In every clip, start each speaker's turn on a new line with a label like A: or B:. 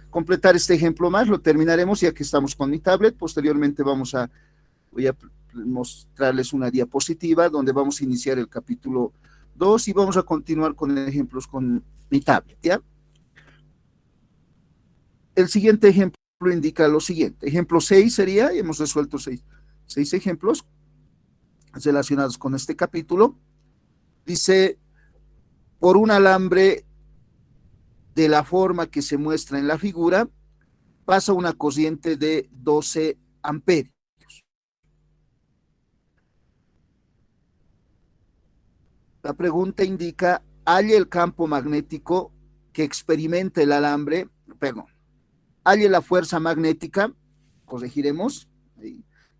A: completar este ejemplo más, lo terminaremos ya que estamos con mi tablet. Posteriormente voy a mostrarles una diapositiva donde vamos a iniciar el capítulo 2 y vamos a continuar con ejemplos con mi tablet, ¿ya? El siguiente ejemplo indica lo siguiente. Ejemplo 6 sería, hemos resuelto seis ejemplos relacionados con este capítulo. Dice, por un alambre de la forma que se muestra en la figura, pasa una corriente de 12 amperios. La pregunta indica, halle el campo magnético que experimenta el alambre, perdón, halle la fuerza magnética, corregiremos,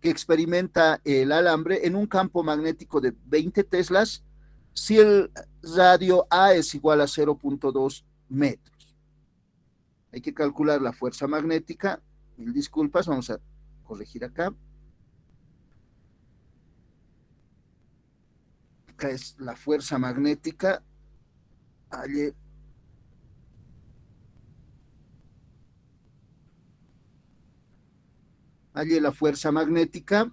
A: que experimenta el alambre en un campo magnético de 20 teslas si el radio A es igual a 0.2 metros. Hay que calcular la fuerza magnética. Mil disculpas, vamos a corregir acá. Acá es la fuerza magnética. Halle la fuerza magnética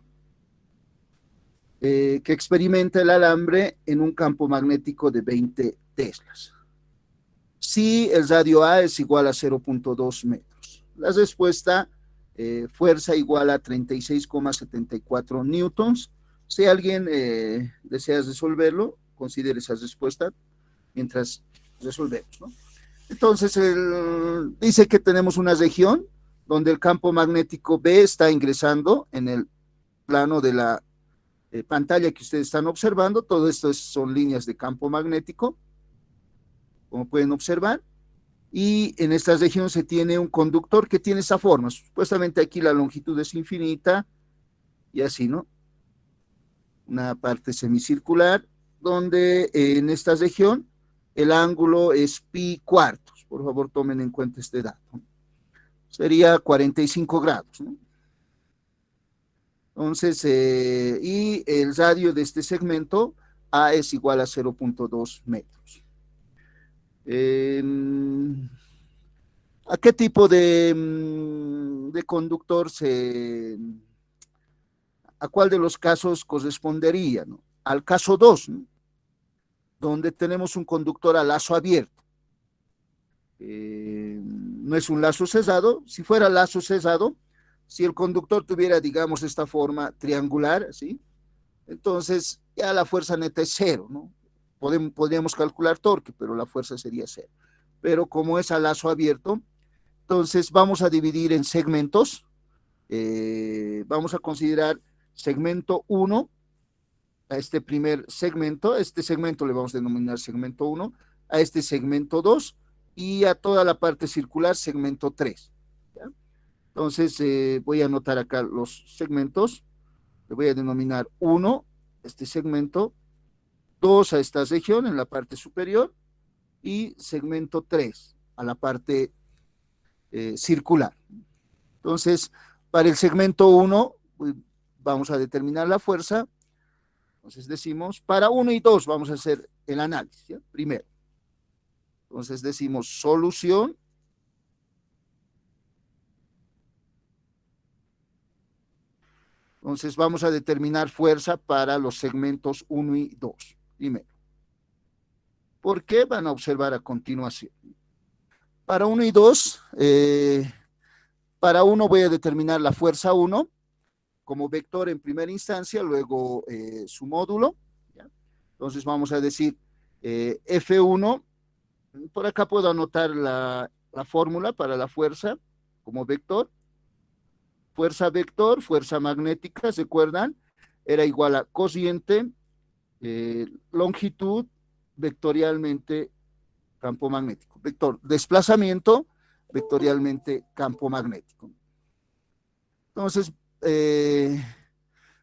A: que experimenta el alambre en un campo magnético de 20 teslas. Si el radio A es igual a 0.2 metros. La respuesta, fuerza igual a 36,74 newtons. Si alguien desea resolverlo, considere esa respuesta mientras resolvemos, ¿no? Entonces, dice que tenemos una región donde el campo magnético B está ingresando en el plano de la pantalla que ustedes están observando. Todo esto son líneas de campo magnético, como pueden observar. Y en esta región se tiene un conductor que tiene esa forma. Supuestamente aquí la longitud es infinita y así, ¿no? Una parte semicircular donde en esta región el ángulo es pi cuartos. Por favor, tomen en cuenta este dato. Sería 45 grados, ¿no? Entonces, y el radio de este segmento A es igual a 0.2 metros. ¿A qué tipo de conductor a cuál de los casos correspondería, ¿no? Al caso 2, ¿no? Donde tenemos un conductor a lazo abierto. No es un lazo cesado. Si fuera lazo cesado, si el conductor tuviera, digamos, esta forma triangular, ¿sí? Entonces ya la fuerza neta es cero, ¿no? Podríamos calcular torque, pero la fuerza sería cero. Pero como es a lazo abierto, entonces vamos a dividir en segmentos. Vamos a considerar segmento 1 a este primer segmento. Este segmento le vamos a denominar segmento 1, a este segmento 2 y a toda la parte circular segmento 3. ¿Ya? Entonces voy a anotar acá los segmentos. Le voy a denominar 1, este segmento, 2 a esta región en la parte superior y segmento 3 a la parte circular. Entonces, para el segmento 1 vamos a determinar la fuerza. Entonces decimos, para 1 y 2 vamos a hacer el análisis, ¿ya? Primero. Entonces decimos solución. Entonces vamos a determinar fuerza para los segmentos 1 y 2. Primero. ¿Por qué? Van a observar a continuación. Para 1 y 2, para 1 voy a determinar la fuerza 1 como vector en primera instancia, luego su módulo. ¿Ya? Entonces vamos a decir F1, por acá puedo anotar la fórmula para la fuerza como vector. Fuerza vector, fuerza magnética, ¿se acuerdan? Era igual a cociente, longitud, vectorialmente campo magnético. Vector desplazamiento, vectorialmente campo magnético. Entonces,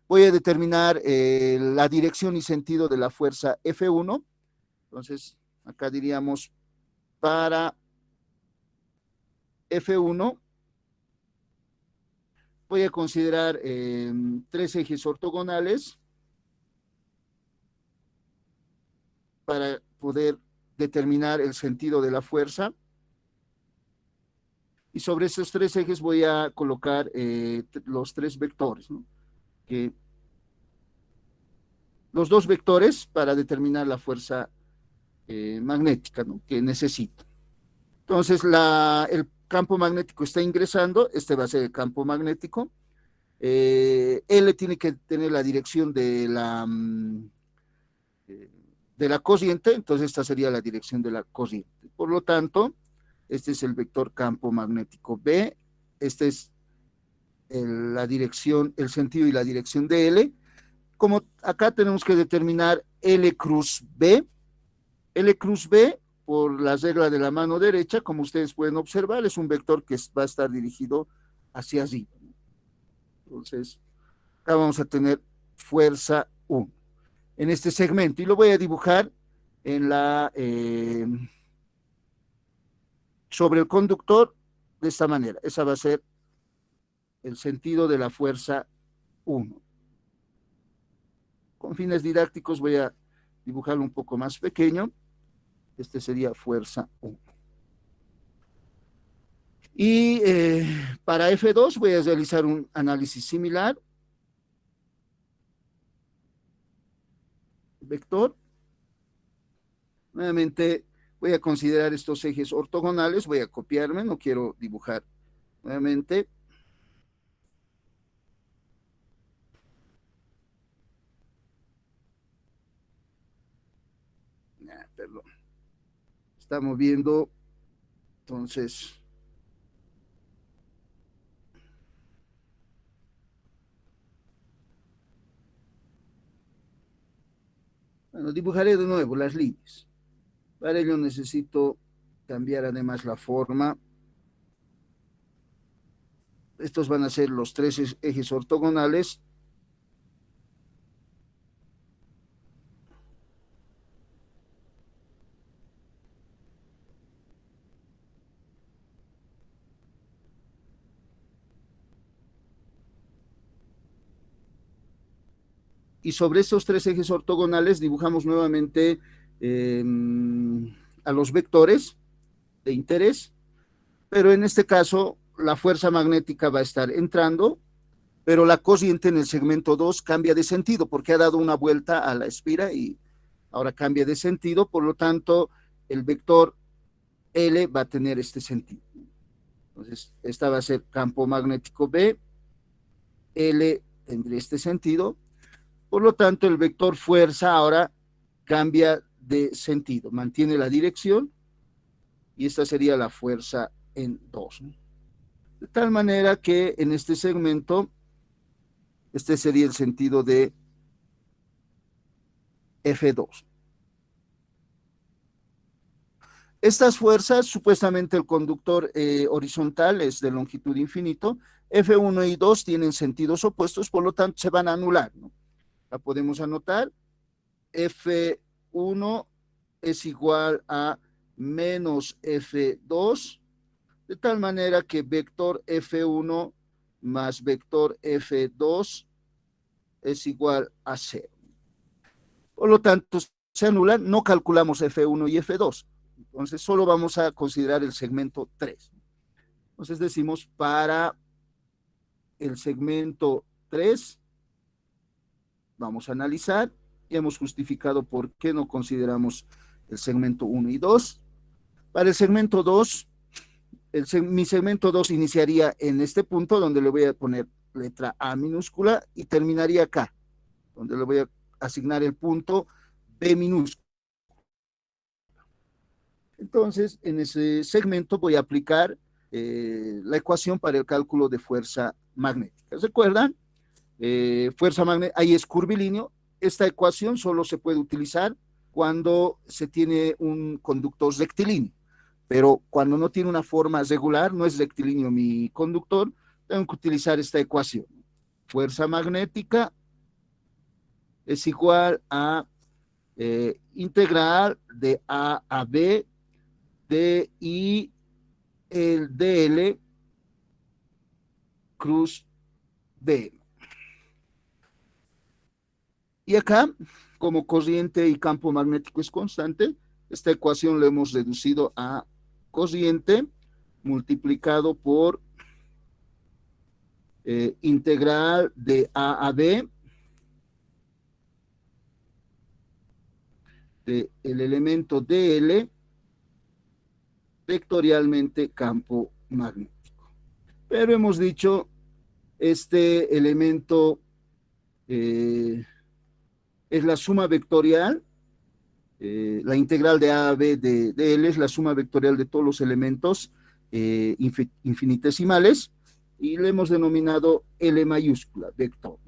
A: voy a determinar la dirección y sentido de la fuerza F1. Entonces, acá diríamos para F1 voy a considerar 3 ejes ortogonales para poder determinar el sentido de la fuerza. y sobre esos tres ejes voy a colocar los tres vectores, ¿no? Que los dos vectores para determinar la fuerza magnética, ¿no? Que necesito. Entonces, el campo magnético está ingresando, este va a ser el campo magnético. L tiene que tener la dirección de la corriente, entonces esta sería la dirección de la corriente. Por lo tanto, este es el vector campo magnético B, este es la dirección, el sentido y la dirección de L. Como acá tenemos que determinar L cruz B, por la regla de la mano derecha, como ustedes pueden observar, es un vector que va a estar dirigido hacia allí. Entonces, acá vamos a tener fuerza 1 en este segmento, y lo voy a dibujar en sobre el conductor de esta manera. Esa va a ser el sentido de la fuerza 1. Con fines didácticos voy a dibujarlo un poco más pequeño. Este sería fuerza 1. Y para F2 voy a realizar un análisis similar. Vector. Nuevamente voy a considerar estos ejes ortogonales. Voy a copiarme, no quiero dibujar nuevamente. Perdón. Estamos viendo, entonces, bueno, dibujaré de nuevo las líneas. Para ello necesito cambiar además la forma. Estos van a ser los tres ejes ortogonales. Y sobre estos tres ejes ortogonales dibujamos nuevamente a los vectores de interés, pero en este caso la fuerza magnética va a estar entrando, pero la corriente en el segmento 2 cambia de sentido porque ha dado una vuelta a la espira y ahora cambia de sentido, por lo tanto el vector L va a tener este sentido. Entonces, esta va a ser campo magnético B, L tendría este sentido, por lo tanto el vector fuerza ahora cambia de sentido, mantiene la dirección y esta sería la fuerza en 2. De tal manera que en este segmento, este sería el sentido de F2. Estas fuerzas, supuestamente el conductor horizontal es de longitud infinito, F1 y 2 tienen sentidos opuestos, por lo tanto se van a anular, ¿no? La podemos anotar, F1 es igual a menos F2, de tal manera que vector F1 más vector F2 es igual a 0. Por lo tanto, se anulan, no calculamos F1 y F2. Entonces, solo vamos a considerar el segmento 3. Entonces, decimos para el segmento 3, vamos a analizar. Ya hemos justificado por qué no consideramos el segmento 1 y 2. Para el segmento 2, mi segmento 2 iniciaría en este punto donde le voy a poner letra A minúscula y terminaría acá, donde le voy a asignar el punto B minúscula. Entonces, en ese segmento voy a aplicar la ecuación para el cálculo de fuerza magnética. ¿Recuerdan? Fuerza magnética, ahí es curvilíneo. Esta ecuación solo se puede utilizar cuando se tiene un conductor rectilíneo, pero cuando no tiene una forma regular, no es rectilíneo mi conductor, tengo que utilizar esta ecuación. Fuerza magnética es igual a integral de A a B de I el DL cruz B. Y acá, como corriente y campo magnético es constante, esta ecuación la hemos reducido a corriente multiplicado por integral de A a B del elemento DL vectorialmente campo magnético. Pero hemos dicho, este elemento es la suma vectorial, la integral de A a B de L es la suma vectorial de todos los elementos infinitesimales, y le hemos denominado L mayúscula, vector.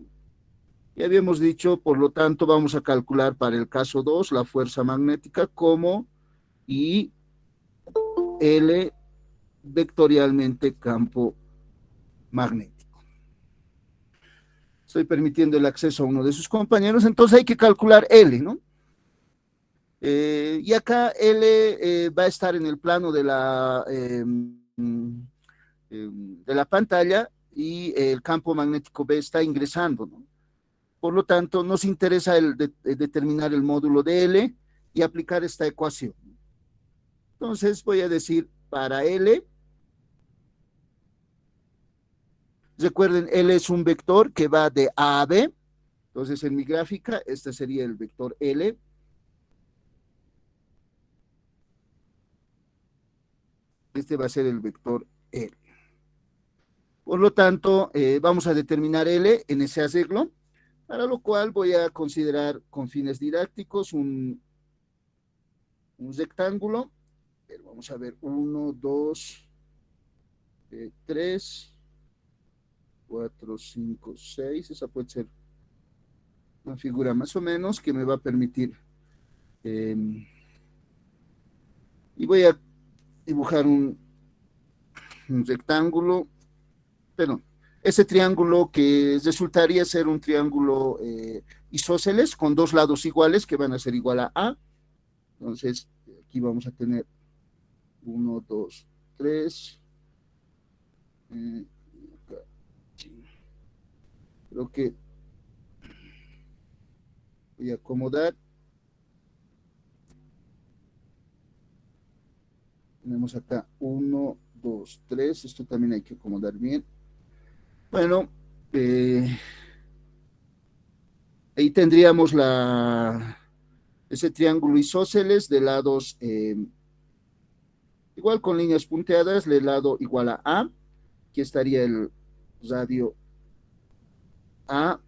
A: Y habíamos dicho, por lo tanto, vamos a calcular para el caso 2 la fuerza magnética como I L vectorialmente campo magnético. Estoy permitiendo el acceso a uno de sus compañeros, entonces hay que calcular L, ¿no? Y acá L va a estar en el plano de la pantalla, y el campo magnético B está ingresando, ¿no? Por lo tanto, nos interesa determinar el módulo de L y aplicar esta ecuación. Entonces voy a decir para L, recuerden, L es un vector que va de A a B. Entonces en mi gráfica, este sería el vector L. Este va a ser el vector L. Por lo tanto, vamos a determinar L en ese arreglo, para lo cual voy a considerar con fines didácticos un rectángulo. Vamos a ver, 1, 2, 3, 4, 5, 6. Esa puede ser una figura más o menos que me va a permitir. Y voy a dibujar un rectángulo, pero ese triángulo que resultaría ser un triángulo isósceles con dos lados iguales que van a ser igual a A. Entonces, aquí vamos a tener 1, 2, 3. Creo que voy a acomodar. Tenemos acá 1, 2, 3. Esto también hay que acomodar bien. Bueno, ahí tendríamos ese triángulo isósceles de lados igual con líneas punteadas, de lado igual a A. Aquí estaría el radio A.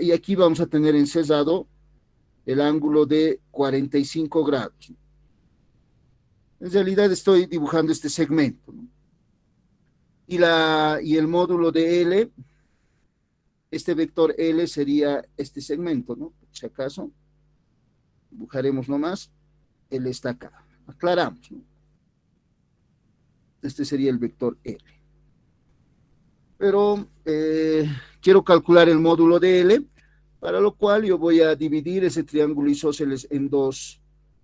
A: Y aquí vamos a tener encesado el ángulo de 45 grados. En realidad estoy dibujando este segmento, ¿no? Y el módulo de L, este vector L sería este segmento, ¿no? Si acaso, dibujaremos nomás, L está acá. Aclaramos, ¿no? Este sería el vector L. Pero quiero calcular el módulo de L, para lo cual yo voy a dividir ese triángulo isósceles en dos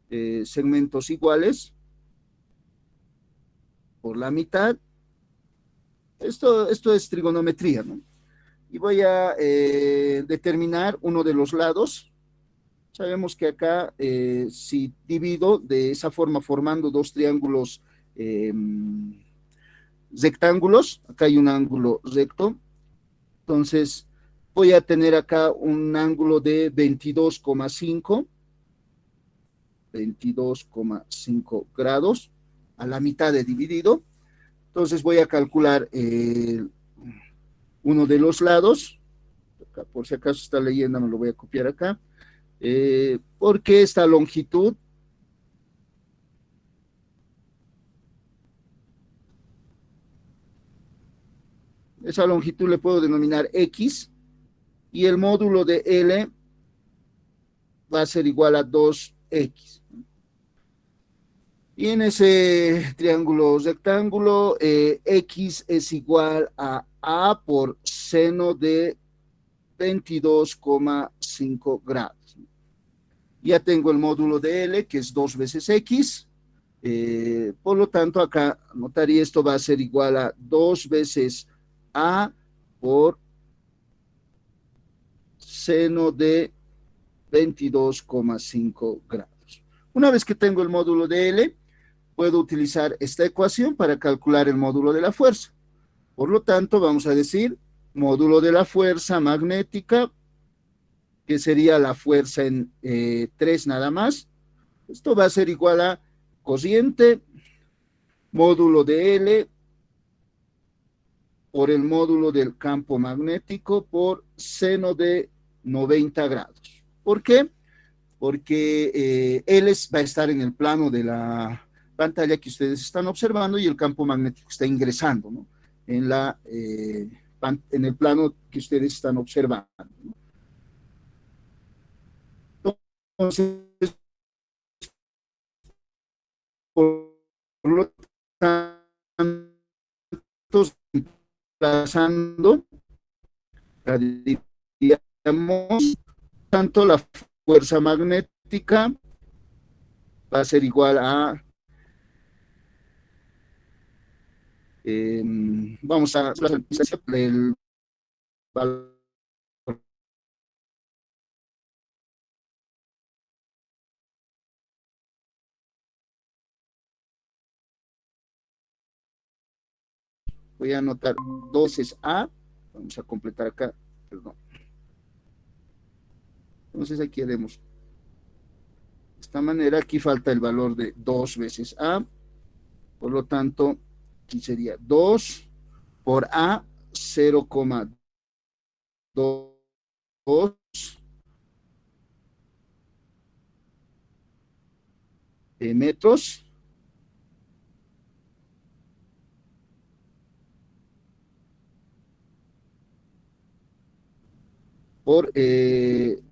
A: segmentos iguales por la mitad. Esto es trigonometría, ¿no? Y voy a determinar uno de los lados. Sabemos que acá, si divido de esa forma formando dos triángulos rectángulos, acá hay un ángulo recto, entonces voy a tener acá un ángulo de 22,5 grados a la mitad de dividido. Entonces voy a calcular uno de los lados, acá, por si acaso está leyendo, me lo voy a copiar acá, porque esta longitud le puedo denominar X, y el módulo de L va a ser igual a 2X. Y en ese triángulo rectángulo, X es igual a A por seno de 22,5 grados. Ya tengo el módulo de L, que es 2 veces X. Por lo tanto, acá notaría esto va a ser igual a 2 veces A por seno de 22,5 grados. Una vez que tengo el módulo de L, puedo utilizar esta ecuación para calcular el módulo de la fuerza. Por lo tanto, vamos a decir módulo de la fuerza magnética, que sería la fuerza en 3 nada más. Esto va a ser igual a cociente módulo de L por el módulo del campo magnético por seno de 90 grados. ¿Por qué? Porque L va a estar en el plano de la pantalla que ustedes están observando y el campo magnético está ingresando, ¿no? En el plano que ustedes están observando. Entonces, por lo tanto, desplazando, diríamos, tanto la fuerza magnética va a ser igual a, vamos a el valor. Voy a anotar 2 es A, vamos a completar acá, perdón. Entonces aquí haremos de esta manera, aquí falta el valor de 2 veces A, por lo tanto, aquí sería 2 por A, 0,2 metros por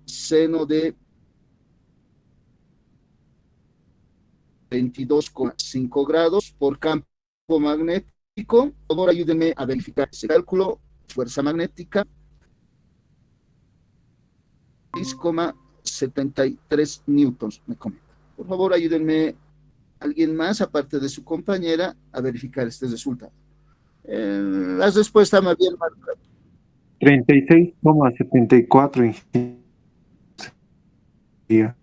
A: seno de 22,5 grados por campo magnético. Por favor, ayúdenme a verificar ese cálculo. Fuerza magnética 6,73 newtons, me comenta. Por favor, ayúdenme alguien más, aparte de su compañera, a verificar este resultado. Las respuestas más bien.
B: 36,74 ingeniería.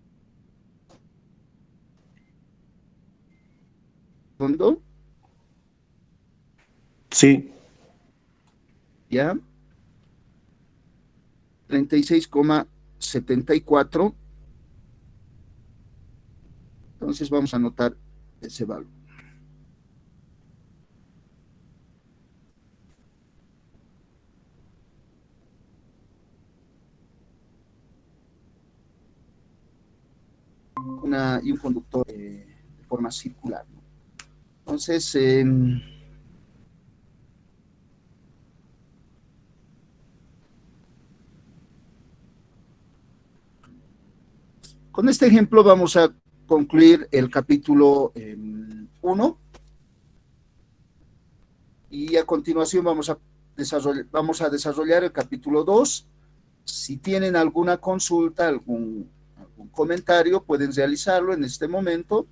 A: ¿Fondo?
B: Sí.
A: ¿Ya? 36,74. Entonces vamos a anotar ese valor. Y un conductor de forma circular, ¿no? Entonces, con este ejemplo vamos a concluir el capítulo 1 y a continuación vamos a desarrollar el capítulo 2. Si tienen alguna consulta, algún comentario, pueden realizarlo en este momento.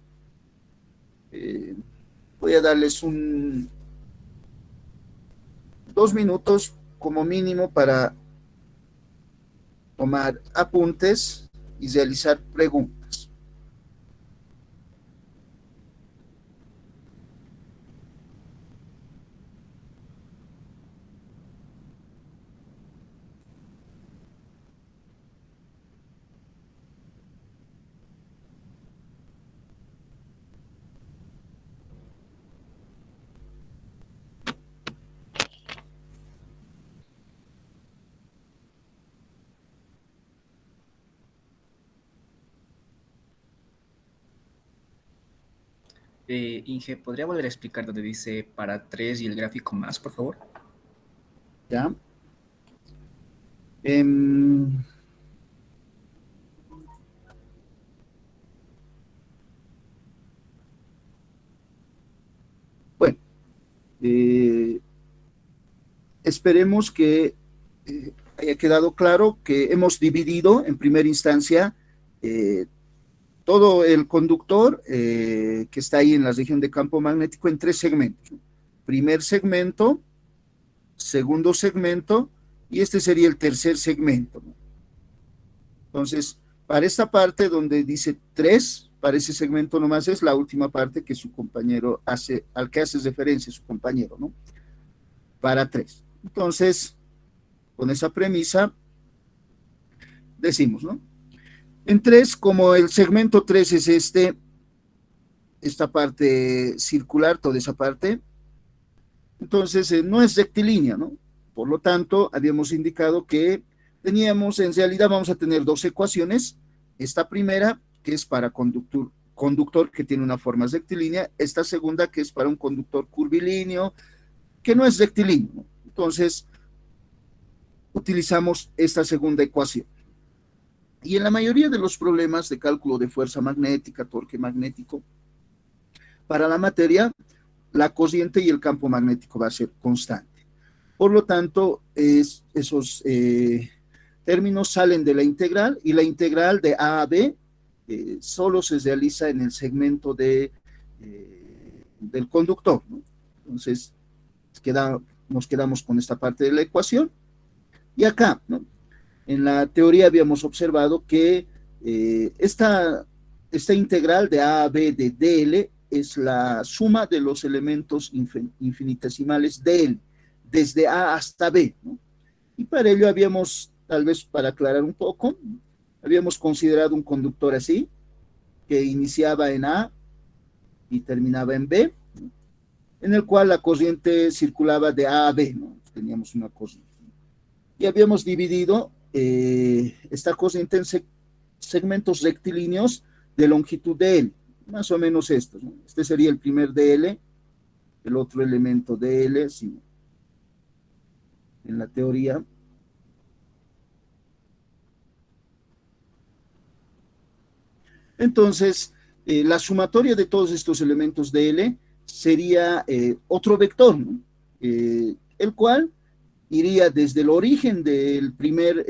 A: Voy a darles 2 minutos como mínimo para tomar apuntes y realizar preguntas.
C: Inge, ¿podría volver a explicar donde dice para 3 y el gráfico más, por favor?
A: ¿Ya? Bueno, esperemos que haya quedado claro que hemos dividido en primera instancia todo el conductor que está ahí en la región de campo magnético en 3 segmentos. Primer segmento, segundo segmento, y este sería el tercer segmento. Entonces, para esta parte donde dice 3, para ese segmento nomás es la última parte que su compañero hace, al que hace referencia su compañero, ¿no? Para 3. Entonces, con esa premisa, decimos, ¿no? En 3, como el segmento 3 es esta parte circular, toda esa parte, entonces no es rectilínea, ¿no? Por lo tanto, habíamos indicado que teníamos, en realidad vamos a tener dos ecuaciones. Esta primera, que es para conductor que tiene una forma rectilínea, esta segunda, que es para un conductor curvilíneo, que no es rectilíneo, ¿no? Entonces, utilizamos esta segunda ecuación. Y en la mayoría de los problemas de cálculo de fuerza magnética, torque magnético, para la materia, la corriente y el campo magnético va a ser constante. Por lo tanto, esos términos salen de la integral, y la integral de A a B solo se realiza en el segmento del conductor, ¿no? Entonces, nos quedamos con esta parte de la ecuación. Y acá, ¿no? En la teoría habíamos observado que esta integral de A a B de dl es la suma de los elementos infinitesimales de L, desde A hasta B, ¿no? Y para ello habíamos, tal vez para aclarar un poco, habíamos considerado un conductor así, que iniciaba en A y terminaba en B, ¿no? En el cual la corriente circulaba de A a B, ¿no? Teníamos una corriente. Y habíamos dividido esta corriente en segmentos rectilíneos de longitud de L, más o menos estos, ¿no? Este sería el primer dl, el otro elemento dl, sí, en la teoría. Entonces, la sumatoria de todos estos elementos dl sería otro vector, ¿no? El cual iría desde el origen del primer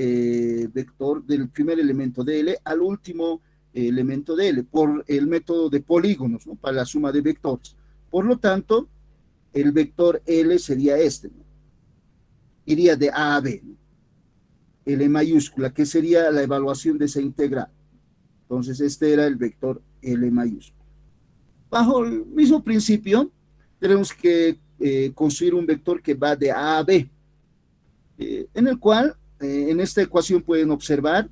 A: vector, del primer elemento dl, al último elemento dl, por el método de polígonos, ¿no? Para la suma de vectores. Por lo tanto, el vector L sería este, ¿no? Iría de A a B, ¿no? L mayúscula, que sería la evaluación de esa integral. Entonces, este era el vector L mayúscula. Bajo el mismo principio, tenemos que construir un vector que va de A a B, en el cual, en esta ecuación pueden observar,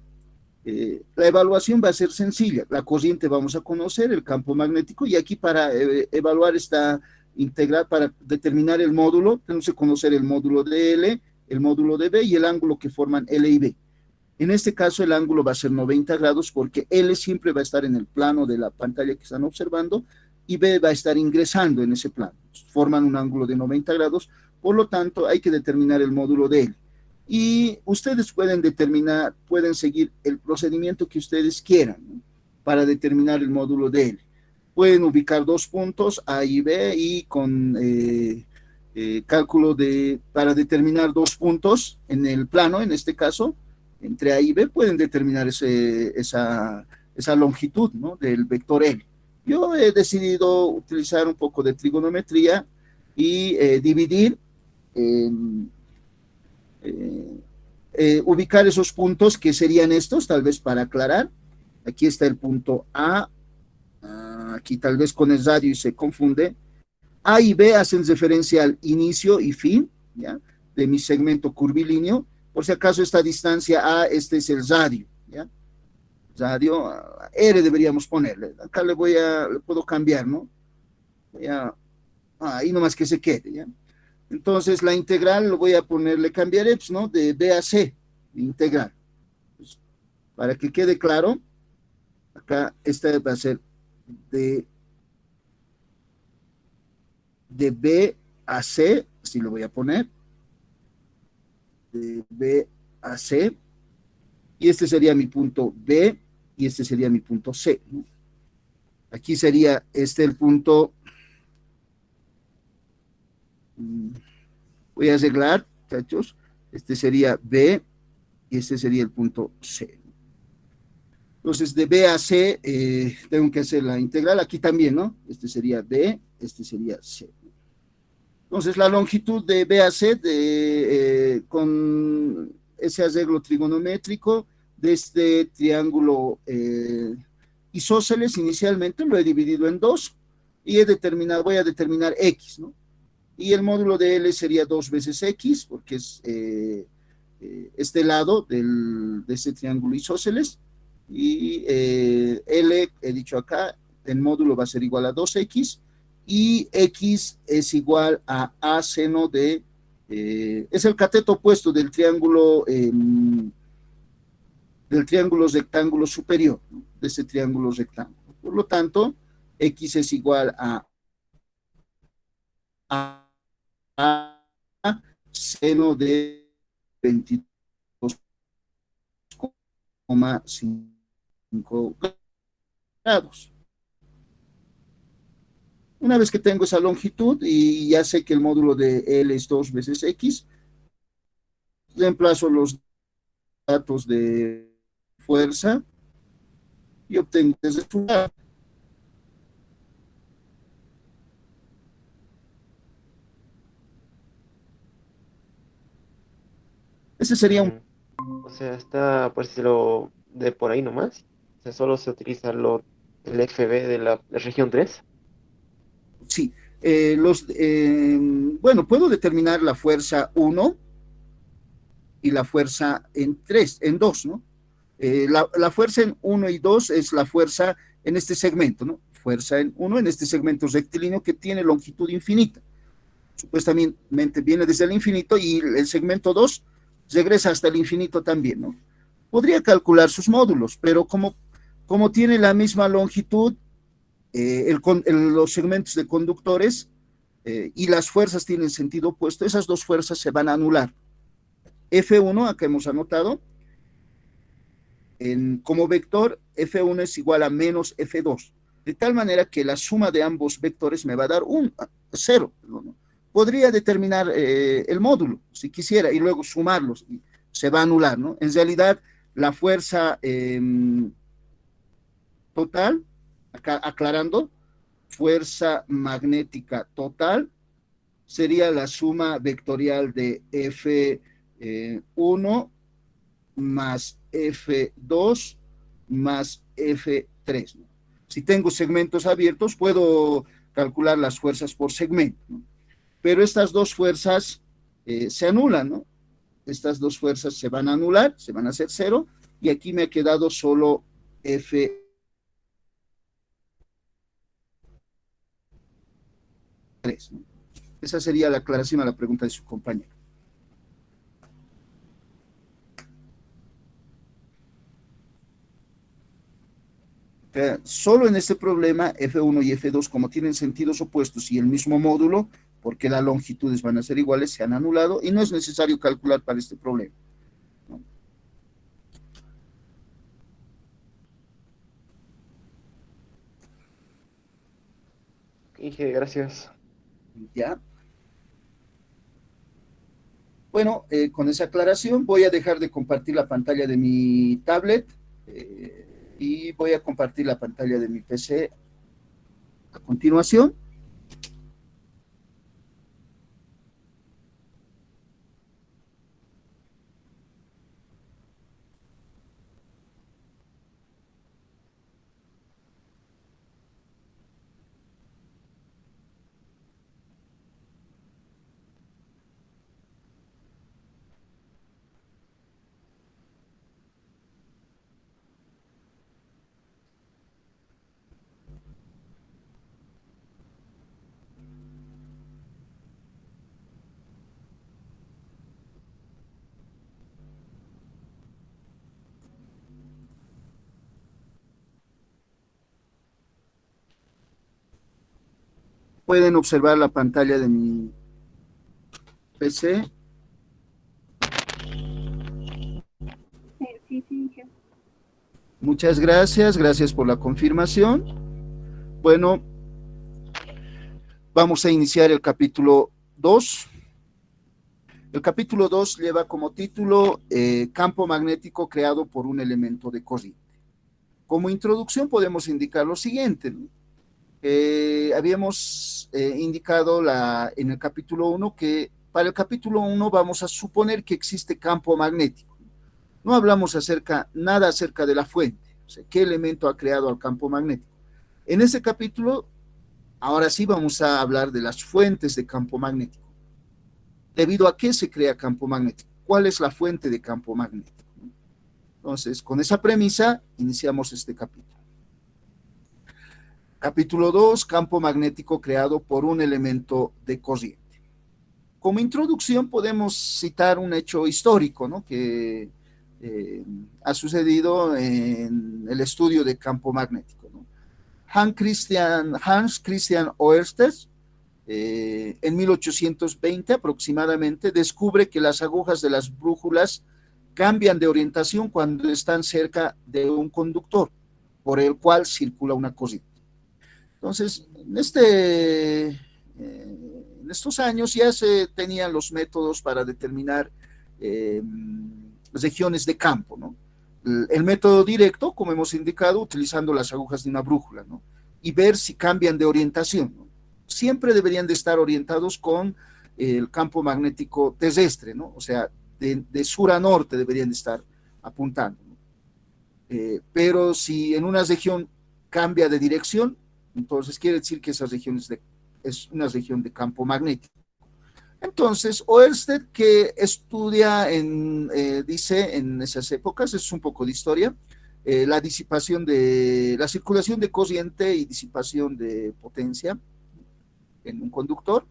A: la evaluación va a ser sencilla. La corriente vamos a conocer, el campo magnético, y aquí para evaluar esta integral, para determinar el módulo, tenemos que conocer el módulo de L, el módulo de B y el ángulo que forman L y B. En este caso el ángulo va a ser 90 grados porque L siempre va a estar en el plano de la pantalla que están observando y B va a estar ingresando en ese plano. Forman un ángulo de 90 grados, por lo tanto hay que determinar el módulo de L. Y ustedes pueden determinar, pueden seguir el procedimiento que ustedes quieran, ¿no? Para determinar el módulo de L. Pueden ubicar dos puntos, A y B, y con cálculo para determinar dos puntos en el plano, en este caso, entre A y B, pueden determinar esa longitud, ¿no? Del vector L. Yo he decidido utilizar un poco de trigonometría y dividir, ubicar esos puntos que serían estos, tal vez para aclarar. Aquí está el punto A, aquí tal vez con el radio y se confunde. A y B hacen referencia al inicio y fin, ¿ya? De mi segmento curvilíneo. Por si acaso esta distancia A, este es el radio, ¿ya? Radio, R deberíamos ponerle. Acá le puedo cambiar, ¿no? Ahí nomás que se quede, ¿ya? Entonces la integral lo voy a ponerle, cambiaré, pues, ¿no? De B a C, integral. Pues, para que quede claro, acá esta va a ser de B a C, así lo voy a poner, de B a C, y este sería mi punto B, y este sería mi punto C, ¿no? Aquí sería el punto, voy a arreglar, muchachos, este sería B, y este sería el punto C. Entonces, de B a C, tengo que hacer la integral, aquí también, ¿no? Este sería B, este sería C. Entonces, la longitud de B a C, con ese arreglo trigonométrico, de este triángulo isósceles inicialmente lo he dividido en dos y voy a determinar X, ¿no? Y el módulo de L sería 2 veces X, porque es este lado de este triángulo isósceles, y L, he dicho acá, el módulo va a ser igual a 2X, y X es igual a seno de, es el cateto opuesto del triángulo rectángulo superior, ¿no? De ese triángulo rectángulo. Por lo tanto, X es igual a seno de 22,5 grados. Una vez que tengo esa longitud y ya sé que el módulo de L es 2 veces X, reemplazo los datos de fuerza y obtengo el resultado. Ese sería un...
B: O sea, está, por decirlo, de por ahí nomás. O sea, solo se utiliza el FB de la región 3.
A: Sí. Bueno, puedo determinar la fuerza 1 y la fuerza en 2, ¿no? La fuerza en 1 y 2 es la fuerza en este segmento, ¿no? Fuerza en 1 en este segmento rectilíneo que tiene longitud infinita. Supuestamente viene desde el infinito y el segmento 2 regresa hasta el infinito también, ¿no? Podría calcular sus módulos, pero como tiene la misma longitud, los segmentos de conductores y las fuerzas tienen sentido opuesto, esas dos fuerzas se van a anular. F1, acá hemos anotado, como vector, F1 es igual a menos F2, de tal manera que la suma de ambos vectores me va a dar un 0, ¿no? Podría determinar el módulo, si quisiera, y luego sumarlos, y se va a anular, ¿no? En realidad, la fuerza total, acá aclarando, fuerza magnética total sería la suma vectorial de F1 más F2 más F3, ¿no? Si tengo segmentos abiertos, puedo calcular las fuerzas por segmento, ¿no? Pero estas dos fuerzas se anulan, ¿no? Estas dos fuerzas se van a anular, se van a hacer cero, y aquí me ha quedado solo F3, ¿no? Esa sería la aclaración a la pregunta de su compañero. Solo en este problema, F1 y F2, como tienen sentidos opuestos y el mismo módulo, porque las longitudes van a ser iguales, se han anulado y no es necesario calcular para este problema, ¿no?
B: Inge, gracias.
A: ¿Ya? Bueno, con esa aclaración voy a dejar de compartir la pantalla de mi tablet y voy a compartir la pantalla de mi PC a continuación. Pueden observar la pantalla de mi PC.
D: Sí, sí, sí.
A: Muchas gracias por la confirmación. Bueno, vamos a iniciar el capítulo 2. El capítulo 2 lleva como título campo magnético creado por un elemento de corriente. Como introducción podemos indicar lo siguiente, ¿no? Habíamos indicado en el capítulo 1 que para el capítulo 1 vamos a suponer que existe campo magnético. No hablamos nada acerca de la fuente, O sea, ¿qué elemento ha creado al campo magnético? En ese capítulo, ahora sí vamos a hablar de las fuentes de campo magnético. ¿Debido a qué se crea campo magnético? ¿Cuál es la fuente de campo magnético? Entonces, con esa premisa, iniciamos este capítulo. Capítulo 2, campo magnético creado por un elemento de corriente. Como introducción podemos citar un hecho histórico, ¿no?, que ha sucedido en el estudio de campo magnético, ¿no? Hans Christian Ørsted, en 1820 aproximadamente, descubre que las agujas de las brújulas cambian de orientación cuando están cerca de un conductor por el cual circula una corriente. Entonces, en estos años ya se tenían los métodos para determinar regiones de campo, ¿no? El método directo, como hemos indicado, utilizando las agujas de una brújula, ¿no?, y ver si cambian de orientación, ¿no? Siempre deberían de estar orientados con el campo magnético terrestre, ¿no? O sea, de sur a norte deberían de estar apuntando, ¿no? Pero si en una región cambia de dirección, entonces quiere decir que esa región es una región de campo magnético. Entonces, Ørsted, que estudia dice en esas épocas, es un poco de historia, la circulación de corriente y disipación de potencia en un conductor.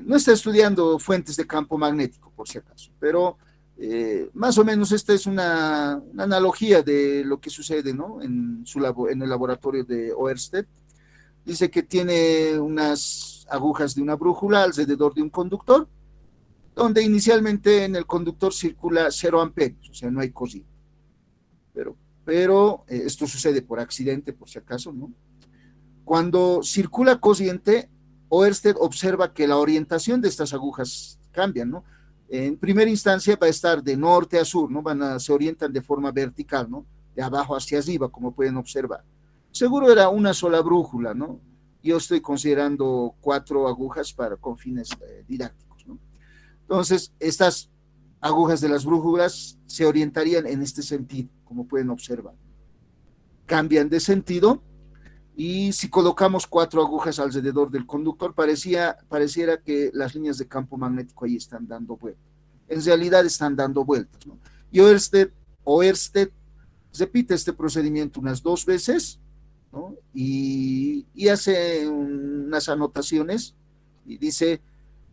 A: No está estudiando fuentes de campo magnético, por si acaso, pero más o menos esta es una analogía de lo que sucede, ¿no?, en el laboratorio de Ørsted. Dice que tiene unas agujas de una brújula alrededor de un conductor, donde inicialmente en el conductor circula 0 amperios, o sea, no hay corriente. Pero esto sucede por accidente, por si acaso, ¿no? Cuando circula corriente, Ørsted observa que la orientación de estas agujas cambia, ¿no? En primera instancia va a estar de norte a sur, ¿no? Se orientan de forma vertical, ¿no?, de abajo hacia arriba, como pueden observar. Seguro era una sola brújula, ¿no? Yo estoy considerando 4 agujas con fines didácticos, ¿no? Entonces, estas agujas de las brújulas se orientarían en este sentido, como pueden observar. Cambian de sentido y si colocamos 4 agujas alrededor del conductor, pareciera que las líneas de campo magnético ahí están dando vueltas. En realidad están dando vueltas, ¿no? Y Ørsted repite este procedimiento unas 2 veces, ¿no?, y hace unas anotaciones y dice: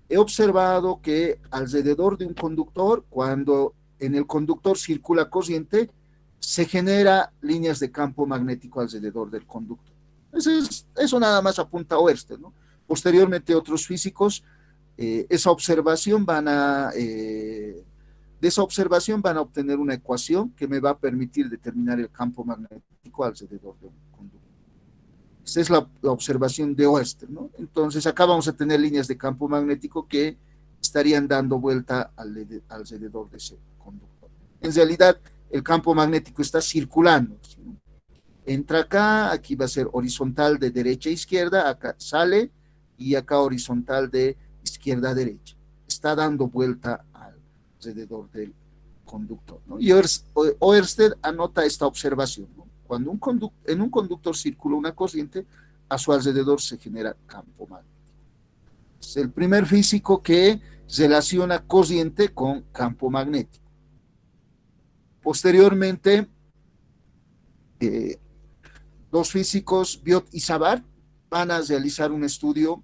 A: he observado que alrededor de un conductor, cuando en el conductor circula corriente, se genera líneas de campo magnético alrededor del conductor. Eso nada más apunta a Ørsted, ¿no? Posteriormente otros físicos de esa observación van a obtener una ecuación que me va a permitir determinar el campo magnético alrededor de un conductor. Esta es la observación de Ørsted, ¿no? Entonces acá vamos a tener líneas de campo magnético que estarían dando vuelta alrededor de ese conductor. En realidad, el campo magnético está circulando, ¿sí? Entra acá, aquí va a ser horizontal de derecha a izquierda, acá sale, y acá horizontal de izquierda a derecha. Está dando vuelta alrededor del conductor, ¿no? Y Ørsted anota esta observación, ¿no? Cuando en un conductor circula una corriente, a su alrededor se genera campo magnético. Es el primer físico que relaciona corriente con campo magnético. Posteriormente, 2 físicos, Biot y Savart, van a realizar un estudio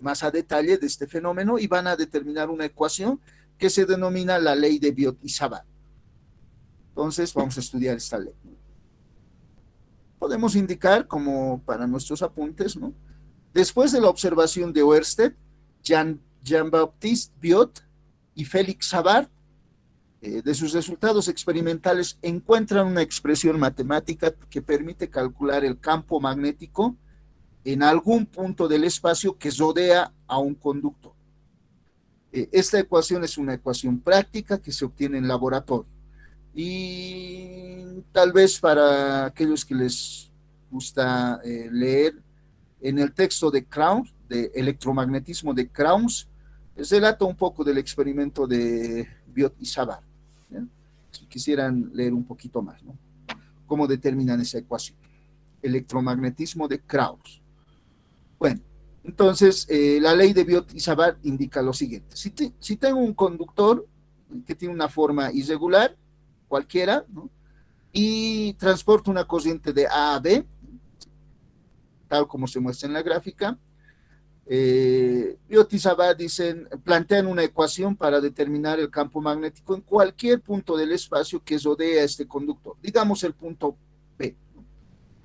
A: más a detalle de este fenómeno y van a determinar una ecuación que se denomina la ley de Biot y Savart. Entonces vamos a estudiar esta ley. Podemos indicar, como para nuestros apuntes, ¿no?, después de la observación de Ørsted, Jean-Baptiste Biot y Félix Savart, de sus resultados experimentales, encuentran una expresión matemática que permite calcular el campo magnético en algún punto del espacio que rodea a un conductor. Esta ecuación es una ecuación práctica que se obtiene en laboratorio. Y tal vez para aquellos que les gusta leer, en el texto de Krauss, de electromagnetismo de Krauss, relata un poco del experimento de Biot y Savart, ¿ya?, si quisieran leer un poquito más, ¿no? cómo determinan esa ecuación. Electromagnetismo de Krauss. Bueno, entonces la ley de Biot y Savart indica lo siguiente. Si tengo un conductor que tiene una forma irregular, cualquiera, ¿no? Y transporta una corriente de A a B, tal como se muestra en la gráfica, Biot y Savart plantean una ecuación para determinar el campo magnético en cualquier punto del espacio que rodea a este conductor, digamos el punto P.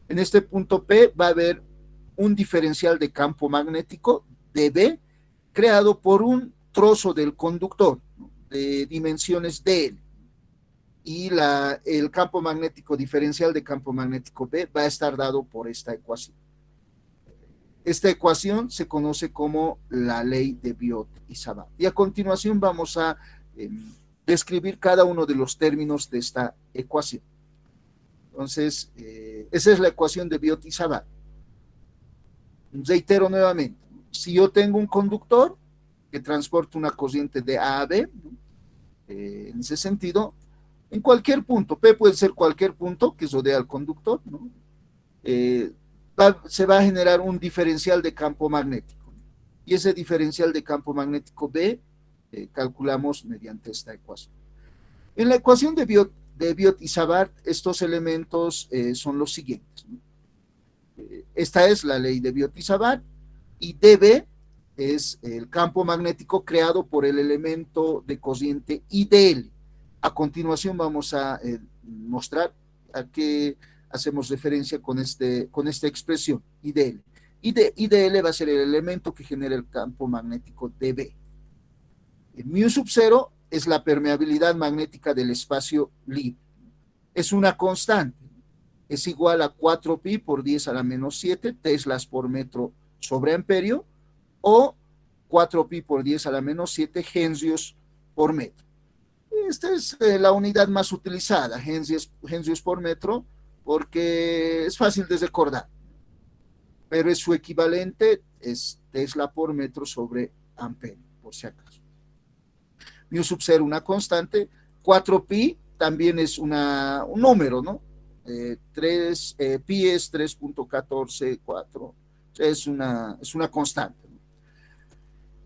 A: En este punto P va a haber un diferencial de campo magnético dB creado por un trozo del conductor, ¿no?, de dimensiones dl, y el campo magnético diferencial de campo magnético B va a estar dado por esta ecuación. Esta ecuación se conoce como la ley de Biot y Savart. Y a continuación vamos a describir cada uno de los términos de esta ecuación. Entonces, esa es la ecuación de Biot y Savart. Reitero nuevamente, si yo tengo un conductor que transporta una corriente de A a B, ¿no?, en ese sentido, en cualquier punto, P puede ser cualquier punto que rodea al conductor, ¿no?, se va a generar un diferencial de campo magnético. Y ese diferencial de campo magnético B calculamos mediante esta ecuación. En la ecuación de Biot y Savart, estos elementos son los siguientes, ¿no? Esta es la ley de Biot y Savart, y dB es el campo magnético creado por el elemento de corriente IDL. A continuación vamos a mostrar a qué hacemos referencia con esta expresión, IDL. IDL va a ser el elemento que genera el campo magnético dB. El mu sub 0 es la permeabilidad magnética del espacio libre. Es una constante. Es igual a 4pi por 10 a la menos 7 teslas por metro sobre amperio, o 4pi por 10 a la menos 7 henrios por metro. Esta es la unidad más utilizada, henrios por metro, porque es fácil de recordar, pero es su equivalente, es tesla por metro sobre amperio, por si acaso. Mu sub 0 una constante, 4pi también es un número, ¿no? Pi es 3.144, es una constante, ¿no?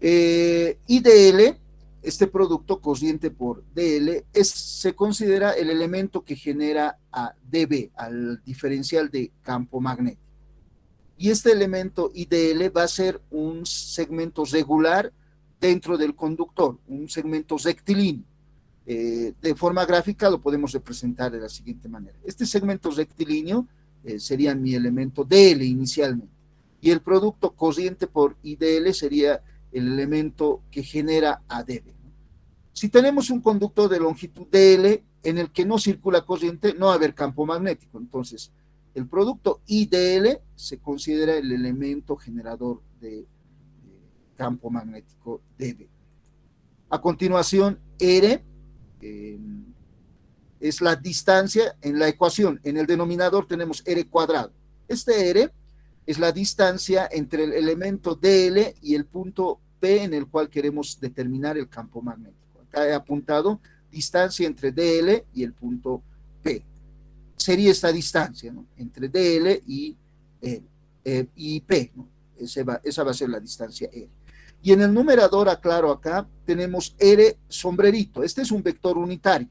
A: IDL, este producto corriente por dl, se considera el elemento que genera a dB, al diferencial de campo magnético. Y este elemento IDL va a ser un segmento regular dentro del conductor, un segmento rectilíneo. De forma gráfica lo podemos representar de la siguiente manera. Este segmento rectilíneo sería mi elemento dl inicialmente, y el producto corriente por IDL sería el elemento que genera a dB. Si tenemos un conductor de longitud dl en el que no circula corriente, no va a haber campo magnético. Entonces, el producto IDL se considera el elemento generador de campo magnético dB. A continuación, R es la distancia en la ecuación. En el denominador tenemos R cuadrado. Este R es la distancia entre el elemento dl y el punto P en el cual queremos determinar el campo magnético. Acá he apuntado distancia entre dl y el punto P. Sería esta distancia, ¿no?, entre dl y P, ¿no? Esa va a ser la distancia R. Y en el numerador, aclaro acá, tenemos R sombrerito. Este es un vector unitario.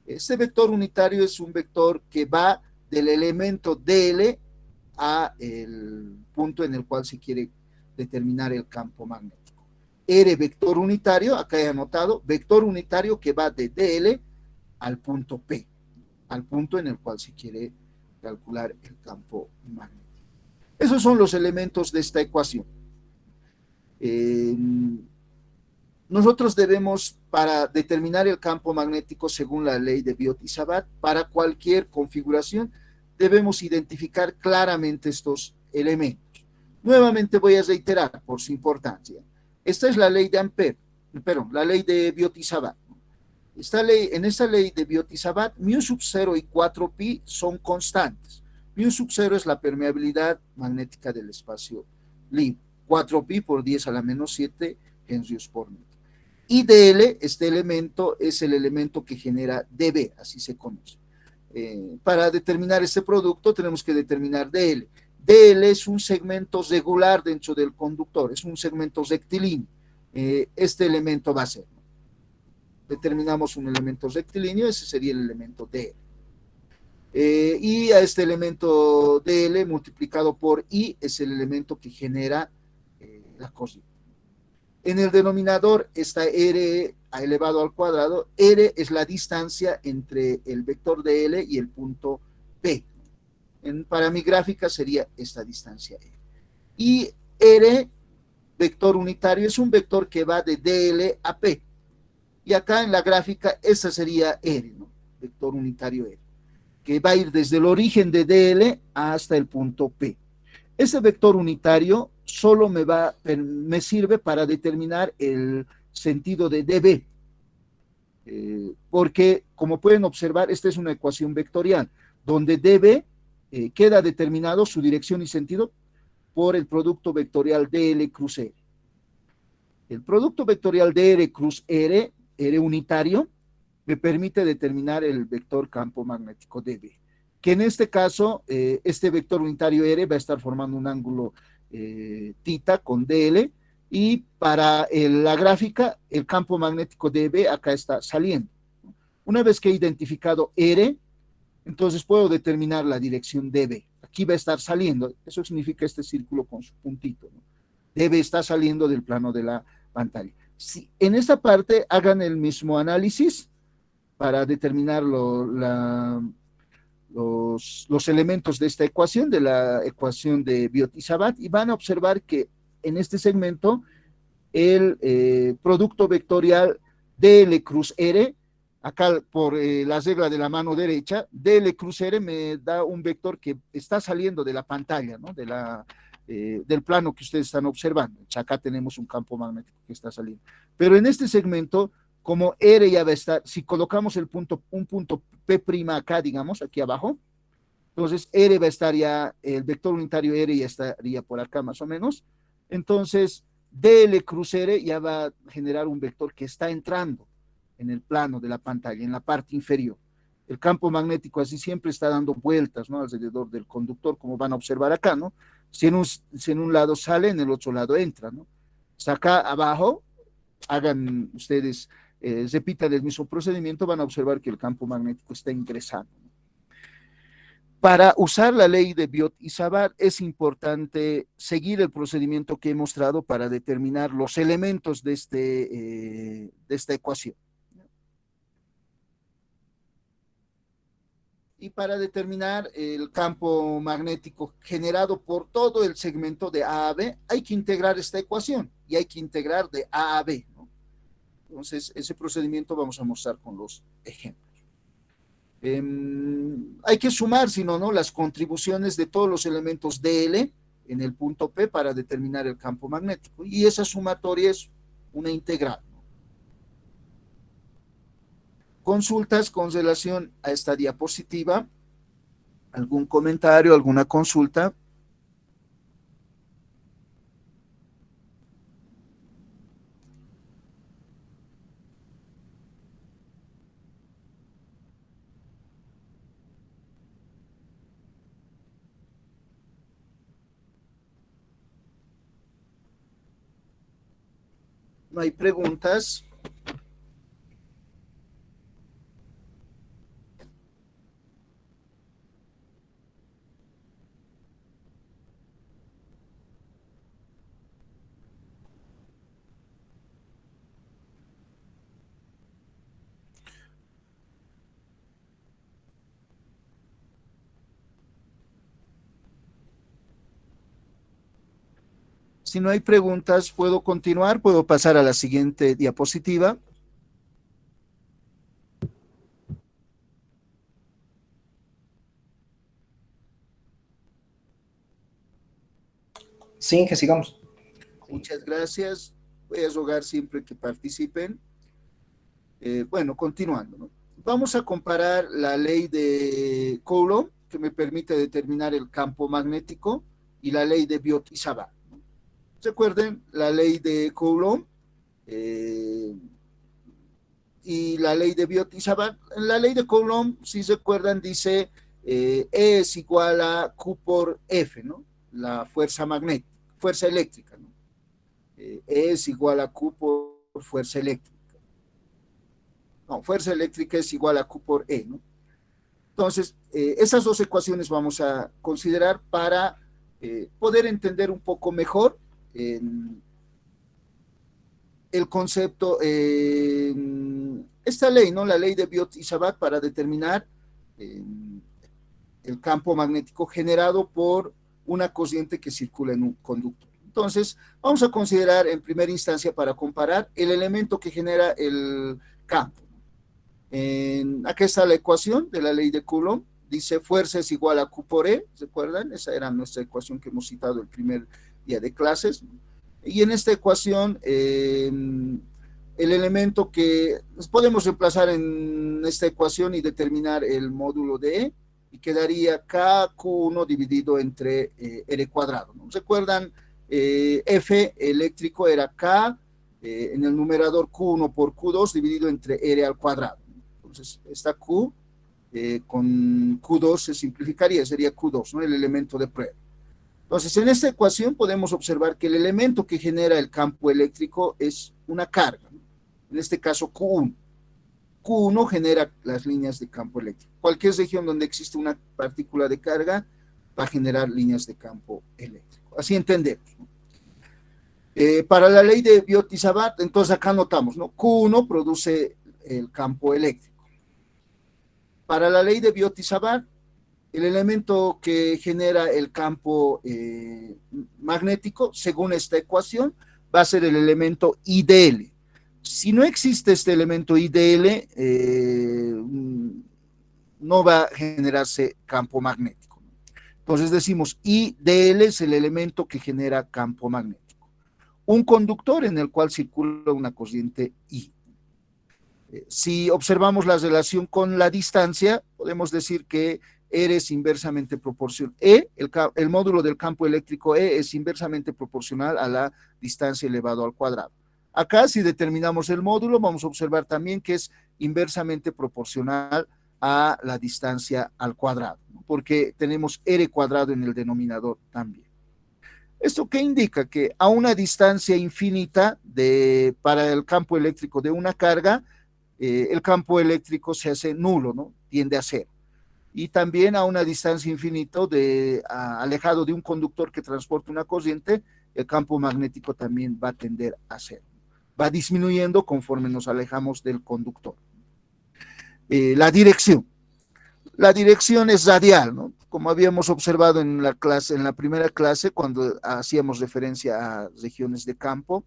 A: Este vector unitario es un vector que va del elemento dl a el punto en el cual se quiere determinar el campo magnético. R vector unitario, acá he anotado, vector unitario que va de dl al punto P, al punto en el cual se quiere calcular el campo magnético. Esos son los elementos de esta ecuación. Nosotros debemos, para determinar el campo magnético según la ley de Biot y Savart, para cualquier configuración, debemos identificar claramente estos elementos. Nuevamente voy a reiterar por su importancia. Esta es la ley de Ampère, la ley de Biot y Savart. En esta ley de Biot y Savart, mu sub 0 y 4pi son constantes. Mu sub 0 es la permeabilidad magnética del espacio libre. 4pi por 10 a la menos 7 henrios por metro. IDL, este elemento, es el elemento que genera dB, así se conoce. Para determinar este producto tenemos que determinar DL. DL es un segmento regular dentro del conductor, es un segmento rectilíneo. Este elemento va a ser, ¿no? Determinamos un elemento rectilíneo, ese sería el elemento DL. Y a este elemento DL multiplicado por I es el elemento que genera la corriente. En el denominador está R elevado al cuadrado. R es la distancia entre el vector DL y el punto P. Para mi gráfica sería esta distancia R. Y R, vector unitario, es un vector que va de DL a P. Y acá en la gráfica, esa sería R, ¿no? Vector unitario R, que va a ir desde el origen de DL hasta el punto P. Ese vector unitario solo me sirve para determinar el sentido de dB, porque como pueden observar, esta es una ecuación vectorial, donde dB queda determinado su dirección y sentido por el producto vectorial dl cruz r. El producto vectorial dr cruz r, r unitario, me permite determinar el vector campo magnético dB, que en este caso, este vector unitario R va a estar formando un ángulo θ con DL, y para la gráfica, el campo magnético dB acá está saliendo. Una vez que he identificado R, entonces puedo determinar la dirección dB. Aquí va a estar saliendo, eso significa este círculo con su puntito, ¿no? dB está saliendo del plano de la pantalla. Si en esta parte hagan el mismo análisis para determinar los elementos de esta ecuación, de la ecuación de Biot y Sabat, y van a observar que en este segmento el producto vectorial DL cruz R, acá por la regla de la mano derecha, DL cruz R me da un vector que está saliendo de la pantalla, ¿no? Del plano que ustedes están observando. Acá tenemos un campo magnético que está saliendo. Pero en este segmento, como R ya va a estar, si colocamos un punto P' acá, digamos, aquí abajo, entonces R va a estar ya, el vector unitario R ya estaría por acá más o menos. Entonces, DL cruz R ya va a generar un vector que está entrando en el plano de la pantalla, en la parte inferior. El campo magnético así siempre está dando vueltas, ¿no? Alrededor del conductor, como van a observar acá, ¿no? Si en un lado sale, en el otro lado entra, ¿no? Hasta acá abajo, hagan ustedes, repitan el mismo procedimiento, van a observar que el campo magnético está ingresando. Para usar la ley de Biot y Savart es importante seguir el procedimiento que he mostrado para determinar los elementos de esta ecuación. Y para determinar el campo magnético generado por todo el segmento de A a B, hay que integrar esta ecuación y hay que integrar de A a B, ¿no? Entonces, ese procedimiento vamos a mostrar con los ejemplos. Hay que sumar, si no, ¿no?, las contribuciones de todos los elementos DL en el punto P para determinar el campo magnético. Y esa sumatoria es una integral, ¿no? Consultas con relación a esta diapositiva. ¿Algún comentario, alguna consulta? ¿No hay preguntas? Si no hay preguntas, puedo continuar, puedo pasar a la siguiente diapositiva.
C: Sí, que sigamos.
A: Muchas gracias. Voy a rogar siempre que participen. Bueno, continuando, ¿no? Vamos a comparar la ley de Coulomb, que me permite determinar el campo magnético, y la ley de Biot y Savart. Recuerden, la ley de Coulomb y la ley de Biot-Savart. En la ley de Coulomb, si se acuerdan, dice E es igual a Q por F, ¿no? La fuerza magnética, fuerza eléctrica, ¿no? E es igual a Q por fuerza eléctrica. No, fuerza eléctrica es igual a Q por E, ¿no? Entonces, esas dos ecuaciones vamos a considerar para poder entender un poco mejor el concepto, esta ley, ¿no? La ley de Biot-Savart para determinar el campo magnético generado por una corriente que circula en un conductor. Entonces, vamos a considerar en primera instancia para comparar el elemento que genera el campo. Aquí está la ecuación de la ley de Coulomb. Dice fuerza es igual a Q por E, ¿se acuerdan? Esa era nuestra ecuación que hemos citado el primer día de clases. Y en esta ecuación, el elemento que nos podemos reemplazar en esta ecuación y determinar el módulo de E, y quedaría KQ1 dividido entre R cuadrado, ¿no? ¿Recuerdan? F eléctrico era K en el numerador Q1 por Q2 dividido entre R al cuadrado. Entonces, esta Q con Q2 se simplificaría, sería Q2, ¿no? El elemento de prueba. Entonces, en esta ecuación podemos observar que el elemento que genera el campo eléctrico es una carga, ¿no? En este caso Q1. Q1 genera las líneas de campo eléctrico. Cualquier región donde existe una partícula de carga va a generar líneas de campo eléctrico. Así entendemos, ¿no? Para la ley de Biot-Savart, entonces acá notamos, ¿no? Q1 produce el campo eléctrico. Para la ley de Biot-Savart, el elemento que genera el campo magnético, según esta ecuación, va a ser el elemento IDL. Si no existe este elemento IDL, no va a generarse campo magnético. Entonces decimos, IDL es el elemento que genera campo magnético. Un conductor en el cual circula una corriente I. Si observamos la relación con la distancia, podemos decir que R es inversamente proporcional. El módulo del campo eléctrico E es inversamente proporcional a la distancia elevado al cuadrado. Acá, si determinamos el módulo, vamos a observar también que es inversamente proporcional a la distancia al cuadrado, ¿no? Porque tenemos R cuadrado en el denominador también. ¿Esto qué indica? Que a una distancia infinita para el campo eléctrico de una carga, el campo eléctrico se hace nulo, ¿no? Tiende a cero. Y también a una distancia infinita alejado de un conductor que transporta una corriente, el campo magnético también va a tender a cero. Va disminuyendo conforme nos alejamos del conductor. La dirección. La dirección es radial, ¿no? Como habíamos observado en la primera clase, cuando hacíamos referencia a regiones de campo.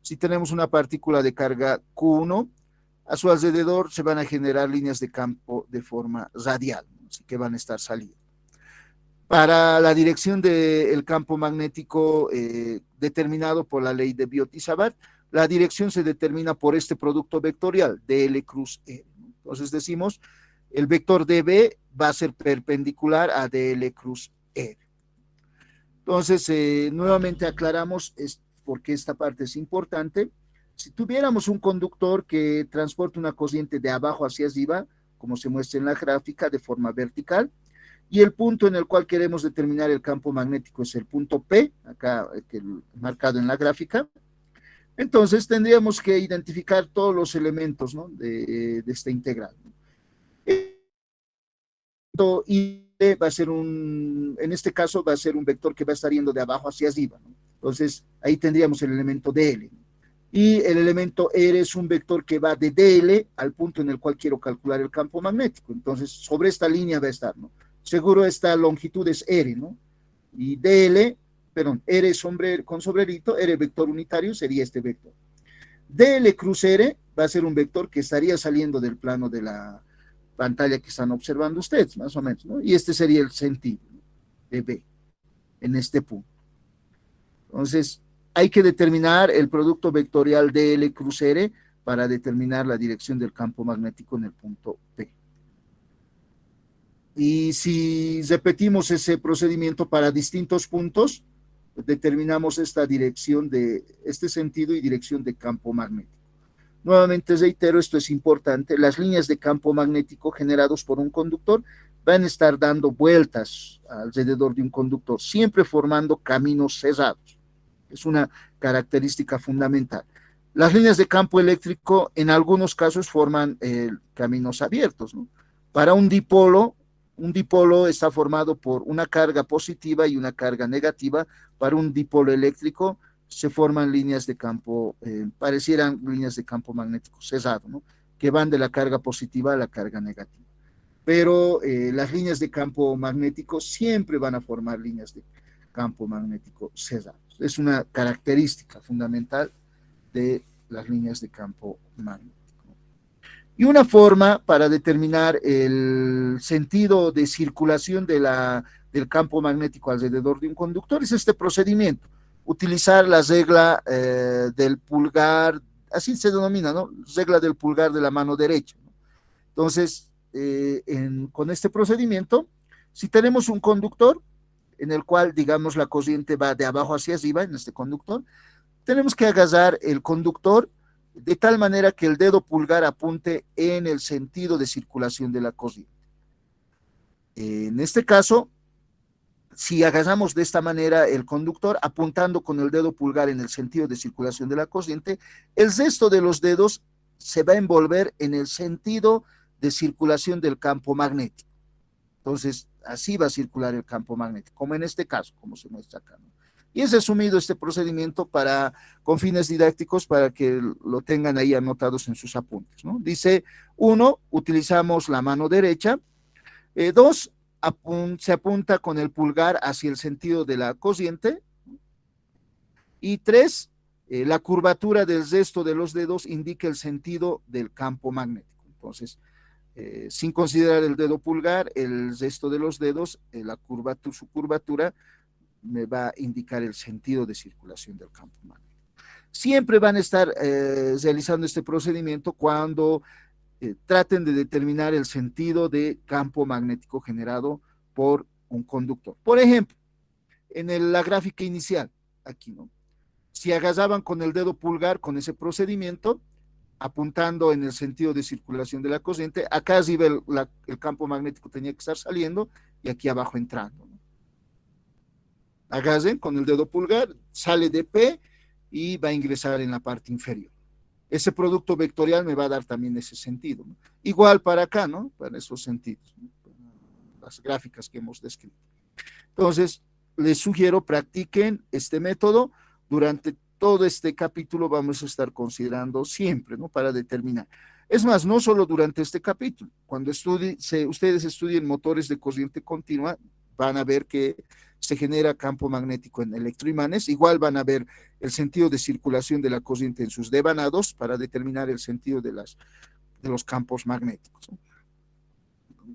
A: Si tenemos una partícula de carga Q1, a su alrededor se van a generar líneas de campo de forma radial, ¿no? Así que van a estar saliendo. Para la dirección del campo magnético determinado por la ley de Biot-Savart, la dirección se determina por este producto vectorial, dl cruz R. Entonces decimos, el vector dB va a ser perpendicular a dl cruz R. Entonces, nuevamente aclaramos porque esta parte es importante. Si tuviéramos un conductor que transporta una corriente de abajo hacia arriba, como se muestra en la gráfica, de forma vertical, y el punto en el cual queremos determinar el campo magnético es el punto P, acá marcado en la gráfica, entonces tendríamos que identificar todos los elementos, ¿no? de esta integral. Y va a ser en este caso va a ser un vector que va a estar yendo de abajo hacia arriba, ¿no? Entonces ahí tendríamos el elemento DL. Y el elemento R es un vector que va de DL al punto en el cual quiero calcular el campo magnético. Entonces, sobre esta línea va a estar, ¿no? Seguro esta longitud es R, ¿no? Y R con sombrerito, R vector unitario sería este vector. DL cruz R va a ser un vector que estaría saliendo del plano de la pantalla que están observando ustedes, más o menos, ¿no? Y este sería el sentido, ¿no? De B, en este punto. Entonces, hay que determinar el producto vectorial dl cruz R para determinar la dirección del campo magnético en el punto P. Y si repetimos ese procedimiento para distintos puntos, determinamos esta dirección este sentido y dirección de campo magnético. Nuevamente reitero, esto es importante, las líneas de campo magnético generados por un conductor van a estar dando vueltas alrededor de un conductor, siempre formando caminos cerrados. Es una característica fundamental. Las líneas de campo eléctrico en algunos casos forman caminos abiertos, ¿no? Para un dipolo está formado por una carga positiva y una carga negativa. Para un dipolo eléctrico se forman líneas de campo, parecieran líneas de campo magnético cerrado, ¿no? Que van de la carga positiva a la carga negativa. Pero las líneas de campo magnético siempre van a formar líneas de campo magnético cerrado. Es una característica fundamental de las líneas de campo magnético. Y una forma para determinar el sentido de circulación del campo magnético alrededor de un conductor es este procedimiento. Utilizar la regla del pulgar, así se denomina, ¿no? Regla del pulgar de la mano derecha, ¿no? Entonces, con este procedimiento, si tenemos un conductor en el cual, digamos, la corriente va de abajo hacia arriba en este conductor, tenemos que agarrar el conductor de tal manera que el dedo pulgar apunte en el sentido de circulación de la corriente. En este caso, si agarramos de esta manera el conductor apuntando con el dedo pulgar en el sentido de circulación de la corriente, el resto de los dedos se va a envolver en el sentido de circulación del campo magnético. Entonces, así va a circular el campo magnético, como en este caso, como se muestra acá, ¿no? Y es resumido este procedimiento con fines didácticos para que lo tengan ahí anotados en sus apuntes, ¿no? Dice, 1, utilizamos la mano derecha. 2, se apunta con el pulgar hacia el sentido de la corriente. Y 3, la curvatura del resto de los dedos indica el sentido del campo magnético. Entonces, sin considerar el dedo pulgar, el resto de los dedos, su curvatura me va a indicar el sentido de circulación del campo magnético. Siempre van a estar realizando este procedimiento cuando traten de determinar el sentido de campo magnético generado por un conductor. Por ejemplo, en la gráfica inicial, aquí, ¿no? Si agarraban con el dedo pulgar con ese procedimiento, apuntando en el sentido de circulación de la corriente, acá arriba el campo magnético tenía que estar saliendo y aquí abajo entrando, ¿no? Agarren con el dedo pulgar, sale de P y va a ingresar en la parte inferior. Ese producto vectorial me va a dar también ese sentido, ¿no? Igual para acá, ¿no? Para esos sentidos, ¿no? Las gráficas que hemos descrito. Entonces, les sugiero practiquen este método. Durante todo este capítulo vamos a estar considerando siempre, ¿no? Para determinar. Es más, no solo durante este capítulo. Cuando ustedes estudien motores de corriente continua, van a ver que se genera campo magnético en electroimanes. Igual van a ver el sentido de circulación de la corriente en sus devanados para determinar el sentido de los campos magnéticos, ¿no?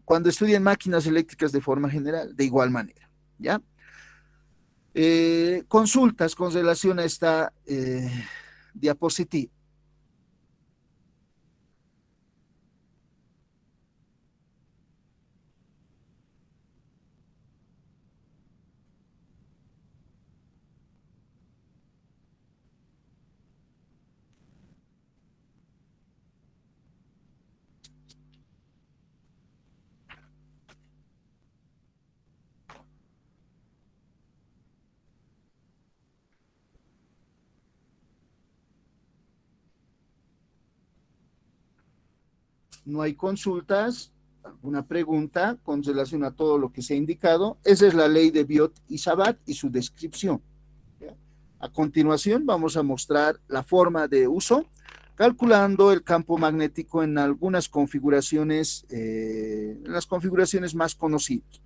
A: Cuando estudien máquinas eléctricas de forma general, de igual manera, ¿ya? Consultas con relación a esta diapositiva. No hay consultas, alguna pregunta con relación a todo lo que se ha indicado. Esa es la ley de Biot y Sabat y su descripción. ¿Ya? A continuación vamos a mostrar la forma de uso, calculando el campo magnético en algunas configuraciones, en las configuraciones más conocidas,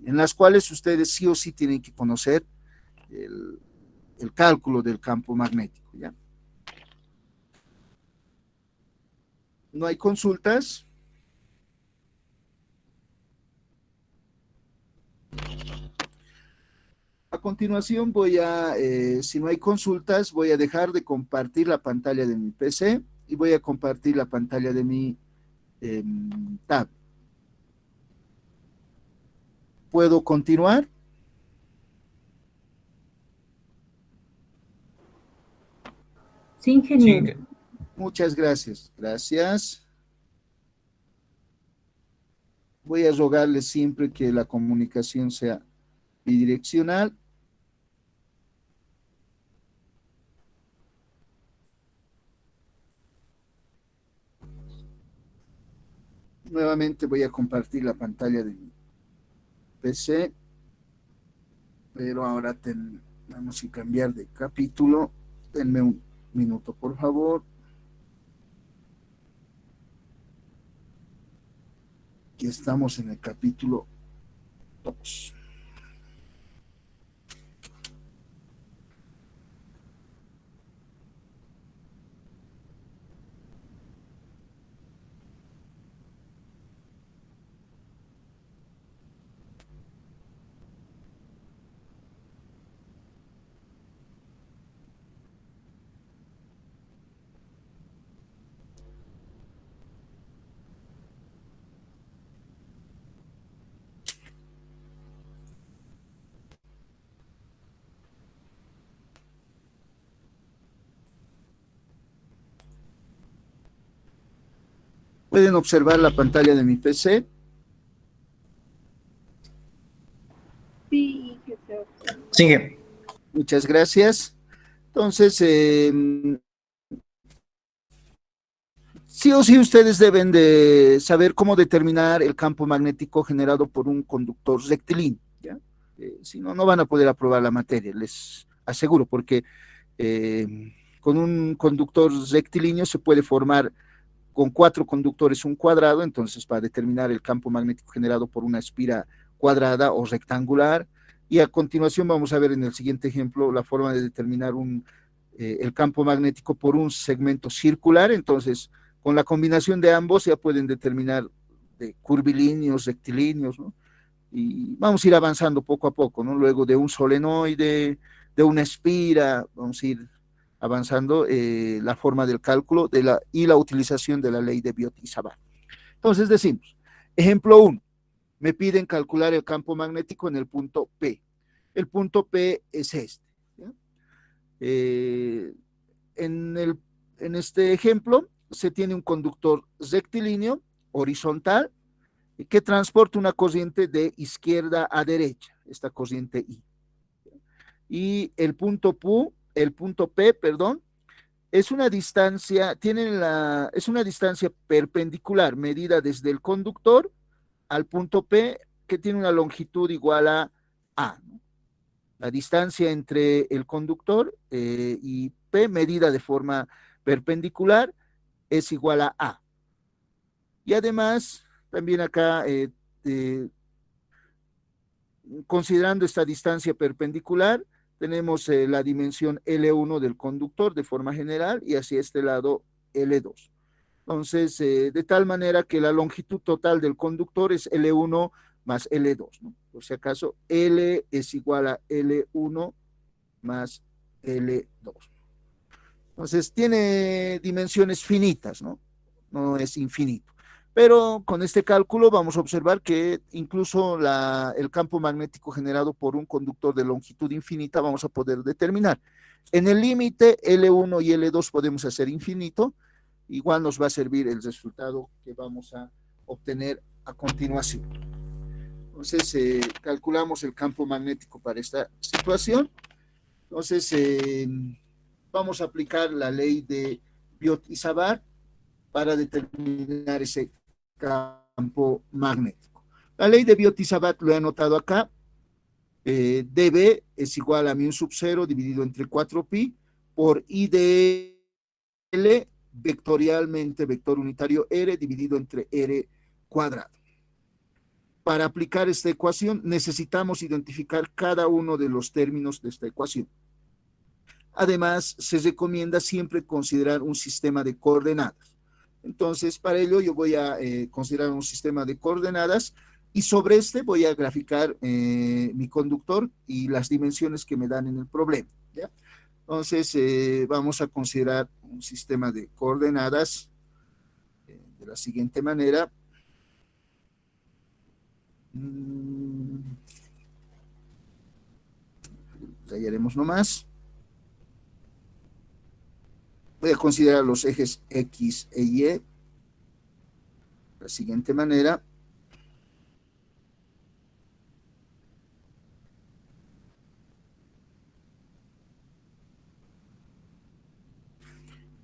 A: en las cuales ustedes sí o sí tienen que conocer el cálculo del campo magnético, ¿ya? No hay consultas. A continuación si no hay consultas, voy a dejar de compartir la pantalla de mi PC y voy a compartir la pantalla de mi tab. ¿Puedo continuar?
D: Sí, ingeniero.
A: Muchas gracias. Gracias. Voy a rogarles siempre que la comunicación sea bidireccional. Nuevamente voy a compartir la pantalla de mi PC, pero ahora tenemos que cambiar de capítulo. Denme un minuto, por favor. Aquí estamos en el capítulo 2. Pueden observar la pantalla de mi PC.
D: Sí, que se observa.
C: Sigue.
A: Muchas gracias. Entonces, sí o sí ustedes deben de saber cómo determinar el campo magnético generado por un conductor rectilíneo, ¿ya? Si no, no van a poder aprobar la materia, les aseguro, porque con un conductor rectilíneo se puede formar con 4 conductores un cuadrado, entonces para determinar el campo magnético generado por una espira cuadrada o rectangular, y a continuación vamos a ver en el siguiente ejemplo la forma de determinar el campo magnético por un segmento circular. Entonces con la combinación de ambos ya pueden determinar de curvilíneos, rectilíneos, ¿no? Y vamos a ir avanzando poco a poco, ¿no? Luego de un solenoide, de una espira, vamos a ir avanzando la forma del cálculo y la utilización de la ley de Biot y Savart. Entonces decimos, ejemplo 1, me piden calcular el campo magnético en el punto P. El punto P es este, ¿ya? Eh, en, el, en este ejemplo se tiene un conductor rectilíneo, horizontal, que transporta una corriente de izquierda a derecha, esta corriente I. Y el punto P, perdón, es una distancia, es una distancia perpendicular medida desde el conductor al punto P, que tiene una longitud igual a, ¿no? La distancia entre el conductor y P medida de forma perpendicular es igual a A. Y además, también acá, considerando esta distancia perpendicular, tenemos la dimensión L1 del conductor de forma general y hacia este lado L2. Entonces, de tal manera que la longitud total del conductor es L1 más L2, ¿no? Por si acaso, L es igual a L1 más L2. Entonces, tiene dimensiones finitas, ¿no? No es infinito. Pero con este cálculo vamos a observar que incluso el campo magnético generado por un conductor de longitud infinita vamos a poder determinar. En el límite L1 y L2 podemos hacer infinito, igual nos va a servir el resultado que vamos a obtener a continuación. Entonces, calculamos el campo magnético para esta situación. Entonces, vamos a aplicar la ley de Biot y Savart para determinar ese campo magnético. La ley de Biot y Savart lo he anotado acá. dB es igual a mu sub 0 dividido entre 4pi por I de L vectorialmente, vector unitario R dividido entre R cuadrado. Para aplicar esta ecuación necesitamos identificar cada uno de los términos de esta ecuación. Además, se recomienda siempre considerar un sistema de coordenadas. Entonces, para ello yo voy a considerar un sistema de coordenadas y sobre este voy a graficar mi conductor y las dimensiones que me dan en el problema, ¿ya? Entonces, vamos a considerar un sistema de coordenadas de la siguiente manera. Hallaremos nomás. Voy a considerar los ejes X e Y de la siguiente manera.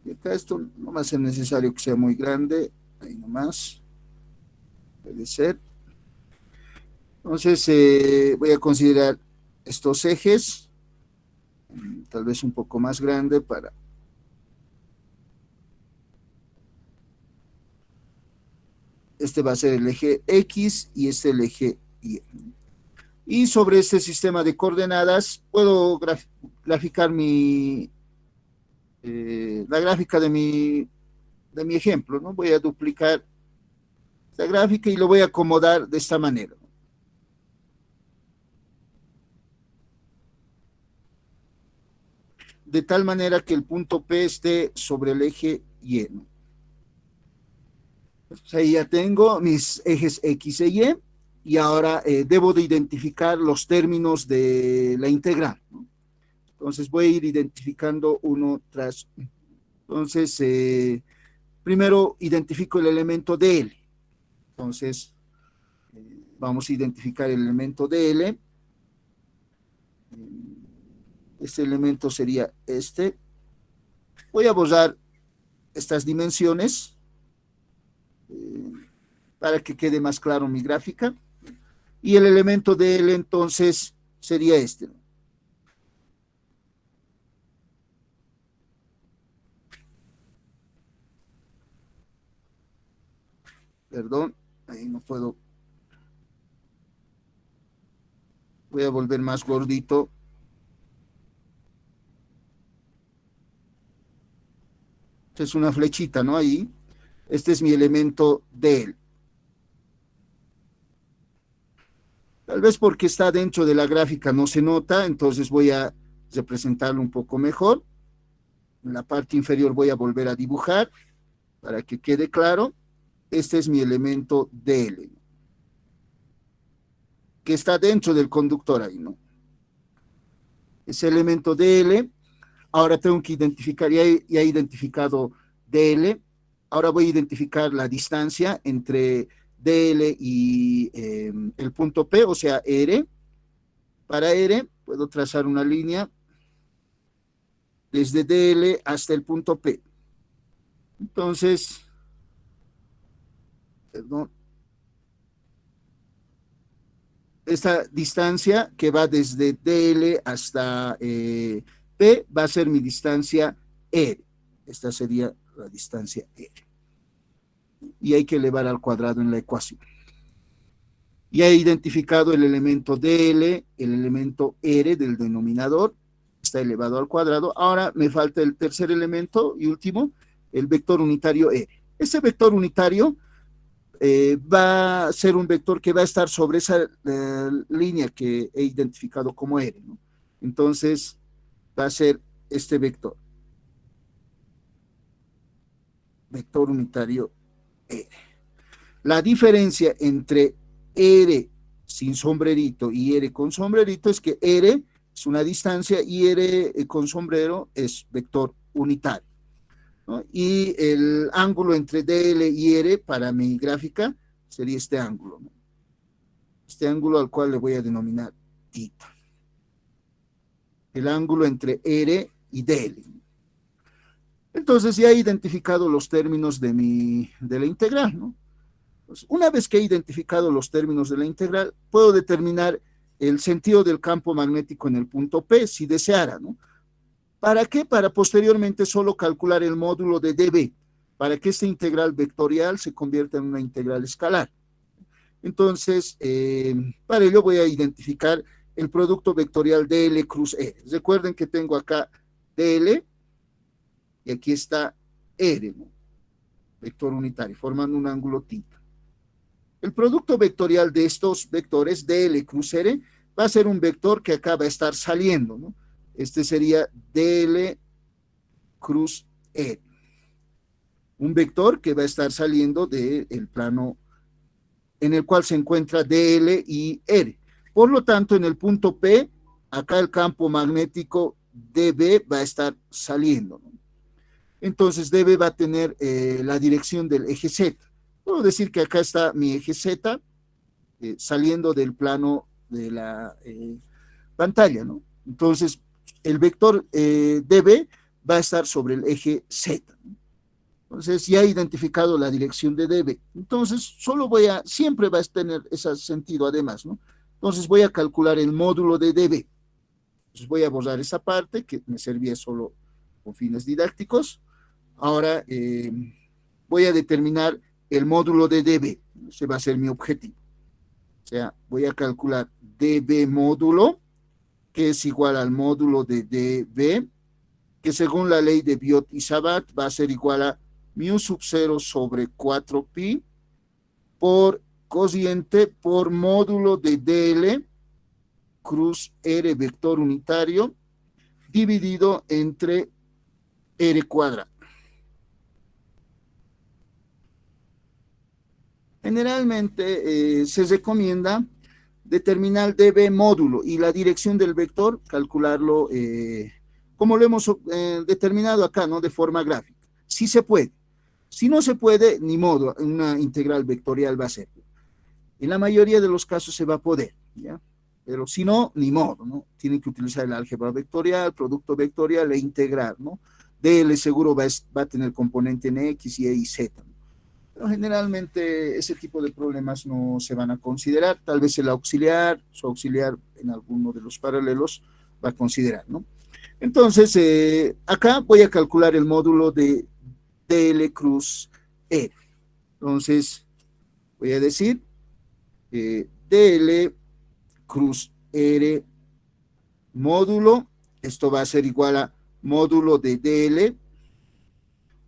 A: Y acá esto no va a ser necesario que sea muy grande, ahí nomás, puede ser. Entonces voy a considerar estos ejes, tal vez un poco más grande para... Este va a ser el eje X y este el eje Y. Y sobre este sistema de coordenadas puedo graficar la gráfica de mi ejemplo, ¿no? Voy a duplicar esta gráfica y lo voy a acomodar de esta manera. De tal manera que el punto P esté sobre el eje Y, ¿no? Pues ahí ya tengo mis ejes X e Y y ahora debo de identificar los términos de la integral, ¿no? Entonces voy a ir identificando uno tras uno. Entonces, primero identifico el elemento DL. Entonces, vamos a identificar el elemento DL. Este elemento sería este. Voy a borrar estas dimensiones para que quede más claro mi gráfica. Y el elemento DL entonces sería este, ¿no? Perdón, ahí no puedo. Voy a volver más gordito. Es una flechita, ¿no? Ahí. Este es mi elemento DL. Tal vez porque está dentro de la gráfica no se nota, entonces voy a representarlo un poco mejor. En la parte inferior voy a volver a dibujar para que quede claro. Este es mi elemento DL, que está dentro del conductor ahí, ¿no? Ese elemento DL, ahora tengo que identificar, ya he identificado DL, ahora voy a identificar la distancia entre DL y el punto P, o sea, R. Para R puedo trazar una línea desde DL hasta el punto P. Entonces, perdón, esta distancia que va desde DL hasta P va a ser mi distancia R. Esta sería la distancia R. Y hay que elevar al cuadrado en la ecuación. Ya he identificado el elemento DL, el elemento R del denominador, está elevado al cuadrado. Ahora me falta el tercer elemento y último, el vector unitario R. Ese vector unitario va a ser un vector que va a estar sobre esa línea que he identificado como R, ¿no? Entonces va a ser este vector unitario R. La diferencia entre R sin sombrerito y R con sombrerito es que R es una distancia y R con sombrero es vector unitario, ¿no? Y el ángulo entre DL y R para mi gráfica sería este ángulo, ¿no? Este ángulo al cual le voy a denominar θ. El ángulo entre R y DL. Entonces ya he identificado los términos de la integral, ¿no? Pues una vez que he identificado los términos de la integral, puedo determinar el sentido del campo magnético en el punto P, si deseara, ¿no? ¿Para qué? Para posteriormente solo calcular el módulo de dB, para que esta integral vectorial se convierta en una integral escalar. Entonces, para ello voy a identificar el producto vectorial DL cruz R. Recuerden que tengo acá DL y aquí está R, ¿no? Vector unitario, formando un ángulo θ. El producto vectorial de estos vectores, DL cruz R, va a ser un vector que acá va a estar saliendo, ¿no? Este sería DL cruz R. Un vector que va a estar saliendo del plano en el cual se encuentra DL y R. Por lo tanto, en el punto P, acá el campo magnético DB va a estar saliendo, ¿no? entonces dB va a tener la dirección del eje Z. Puedo decir que acá está mi eje Z saliendo del plano de la pantalla, ¿no? Entonces, el vector dB va a estar sobre el eje Z, ¿no? Entonces, ya he identificado la dirección de dB. Entonces, siempre va a tener ese sentido además, ¿no? Entonces, voy a calcular el módulo de dB. Entonces, voy a borrar esa parte que me servía solo con fines didácticos. Ahora, voy a determinar el módulo de dB. Ese va a ser mi objetivo. O sea, voy a calcular dB módulo, que es igual al módulo de dB, que según la ley de Biot y Sabat va a ser igual a mu sub 0 sobre 4pi por cociente por módulo de dl cruz r vector unitario dividido entre r cuadrado. Generalmente se recomienda determinar dB módulo y la dirección del vector, calcularlo como lo hemos determinado acá, ¿no? De forma gráfica. Sí se puede. Si no se puede, ni modo, una integral vectorial va a ser. En la mayoría de los casos se va a poder, ¿ya? Pero si no, ni modo, ¿no? Tienen que utilizar el álgebra vectorial, producto vectorial e integrar, ¿no? DL seguro va a tener componente en X, Y y Z, ¿no? Pero generalmente ese tipo de problemas no se van a considerar. Tal vez su auxiliar en alguno de los paralelos va a considerar, ¿no? Entonces, acá voy a calcular el módulo de dl cruz R. Entonces, voy a decir dl cruz R módulo, esto va a ser igual a módulo de dl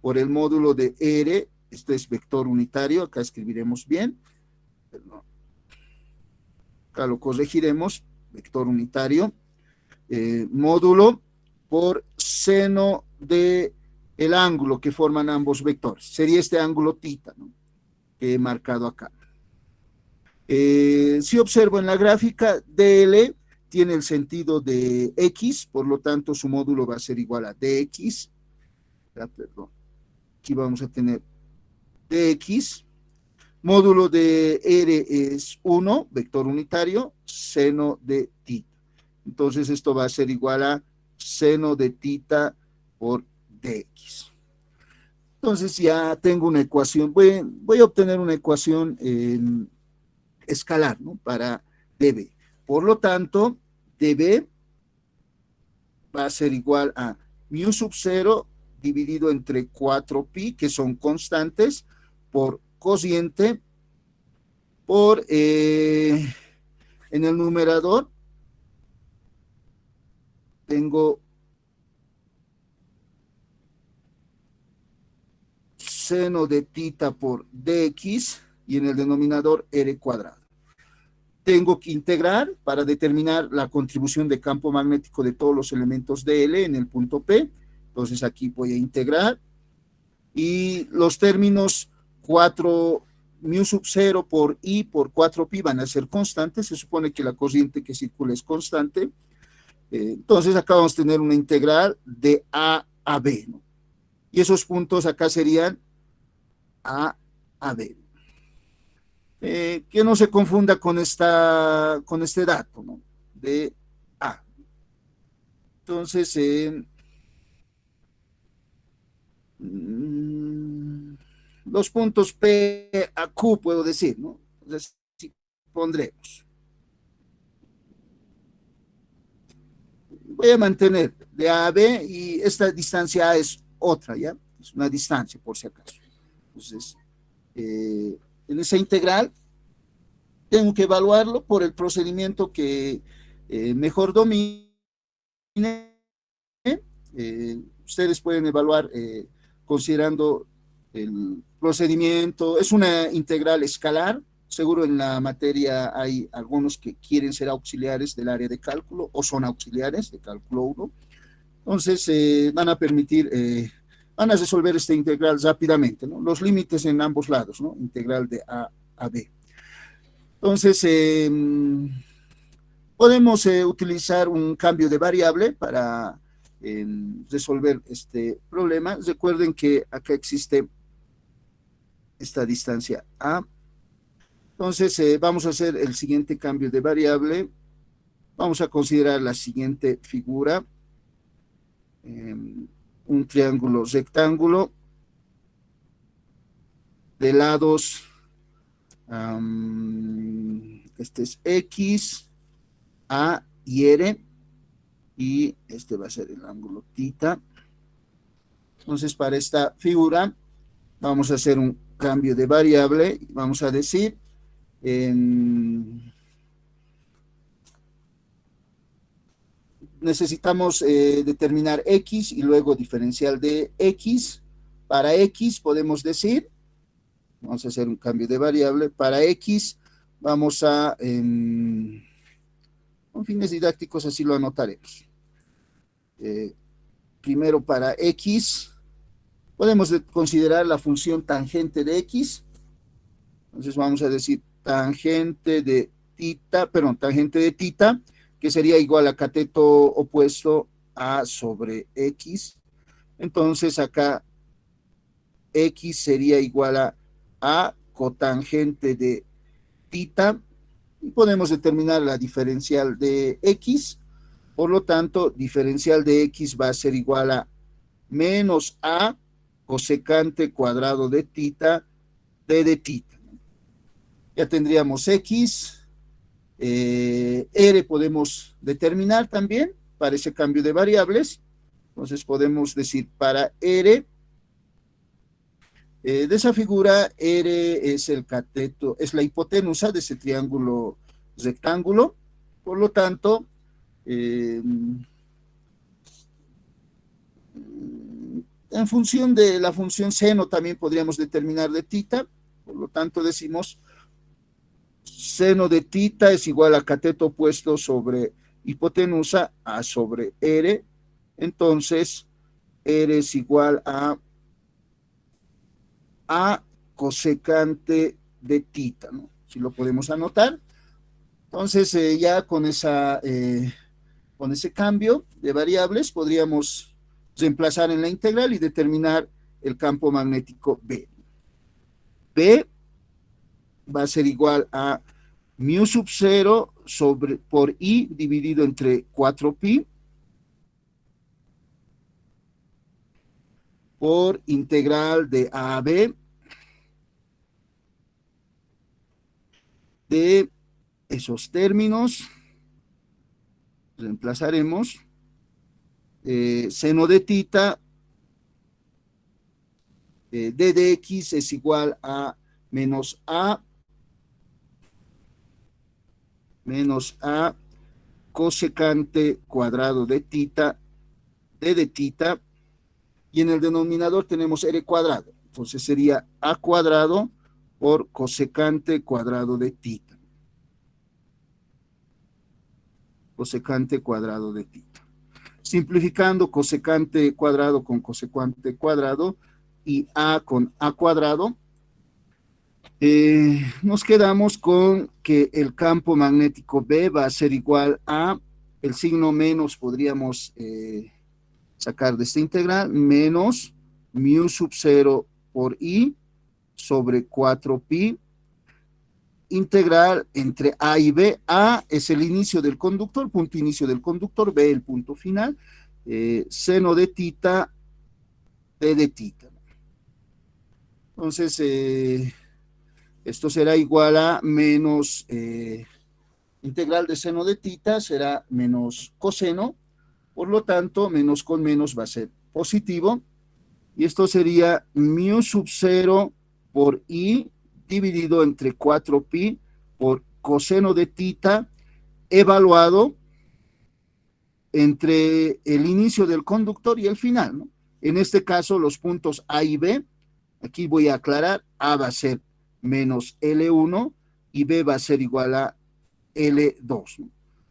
A: por el módulo de R, esto es vector unitario, acá escribiremos bien, perdón, acá lo corregiremos, vector unitario, módulo por seno de el ángulo que forman ambos vectores. Sería este ángulo tita, ¿no? Que he marcado acá. Si observo en la gráfica, DL tiene el sentido de X, por lo tanto su módulo va a ser igual a DX. Perdón. Aquí vamos a tener DX. Módulo de R es 1, vector unitario, seno de tita. Entonces esto va a ser igual a seno de tita por dx. Entonces ya tengo una ecuación, voy a obtener una ecuación escalar, ¿no? Para dB. Por lo tanto, dB va a ser igual a mu sub 0 dividido entre 4pi, que son constantes, por cociente, por en el numerador tengo seno de tita por dx y en el denominador r cuadrado. Tengo que integrar para determinar la contribución de campo magnético de todos los elementos dl en el punto P. Entonces aquí voy a integrar y los términos 4 mu sub 0 por i por 4pi van a ser constantes. Se supone que la corriente que circula es constante. Entonces acá vamos a tener una integral de A a B, ¿no? Y esos puntos acá serían A a B. Que no se confunda con este dato, ¿no? De A. Entonces, los puntos P a Q puedo decir, ¿no? Entonces, sí, pondremos. Voy a mantener de A a B y esta distancia A es otra, ¿ya? Es una distancia, por si acaso. Entonces, en esa integral tengo que evaluarlo por el procedimiento que mejor domine. Ustedes pueden evaluar considerando el procedimiento. Es una integral escalar. Seguro en la materia hay algunos que quieren ser auxiliares del área de cálculo o son auxiliares de cálculo 1. Entonces van a permitir, van a resolver esta integral rápidamente, ¿no? Los límites en ambos lados, ¿no? Integral de A a B. Entonces, podemos utilizar un cambio de variable para resolver este problema. Recuerden que acá existe esta distancia A. Entonces, vamos a hacer el siguiente cambio de variable. Vamos a considerar la siguiente figura. Un triángulo rectángulo de lados, este es X, A y R, y este va a ser el ángulo tita. Entonces, para esta figura, vamos a hacer un cambio de variable. Vamos a decir, necesitamos determinar X y luego diferencial de X. Para X podemos decir, vamos a hacer un cambio de variable. Para X vamos a, con fines didácticos así lo anotaremos. Primero para X, podemos considerar la función tangente de X. Entonces vamos a decir tangente de tita, que sería igual a cateto opuesto A sobre X. Entonces acá X sería igual a cotangente de tita, y podemos determinar la diferencial de X. Por lo tanto, diferencial de X va a ser igual a menos A cosecante cuadrado de tita de tita. Ya tendríamos X, R podemos determinar también para ese cambio de variables. Entonces podemos decir para R, de esa figura, R es el cateto, es la hipotenusa de ese triángulo rectángulo. Por lo tanto, en función de la función seno también podríamos determinar de tita. Por lo tanto, decimos seno de tita es igual a cateto opuesto sobre hipotenusa A sobre R. Entonces, R es igual a cosecante de tita, ¿no? Si lo podemos anotar. Entonces, ya con ese cambio de variables, podríamos reemplazar en la integral y determinar el campo magnético B. B va a ser igual a mu sub 0 por I dividido entre 4pi por integral de A a B de esos términos. Reemplazaremos seno de tita, d de x es igual a menos a cosecante cuadrado de tita, d de tita, y en el denominador tenemos r cuadrado. Entonces sería a cuadrado por cosecante cuadrado de tita. Cosecante cuadrado de tita. Simplificando cosecante cuadrado con cosecante cuadrado y a con a cuadrado, nos quedamos con que el campo magnético B va a ser igual a, el signo menos podríamos sacar de esta integral, menos mu sub 0 por I sobre 4pi, integral entre A y B. A es el inicio del conductor, punto inicio del conductor, B el punto final, seno de tita, d de tita. Entonces, esto será igual a menos integral de seno de tita, será menos coseno, por lo tanto, menos con menos va a ser positivo, y esto sería mu sub 0 por I dividido entre 4pi por coseno de tita evaluado entre el inicio del conductor y el final, ¿no? En este caso, los puntos A y B, aquí voy a aclarar, A va a ser menos L1 y B va a ser igual a L2, ¿no?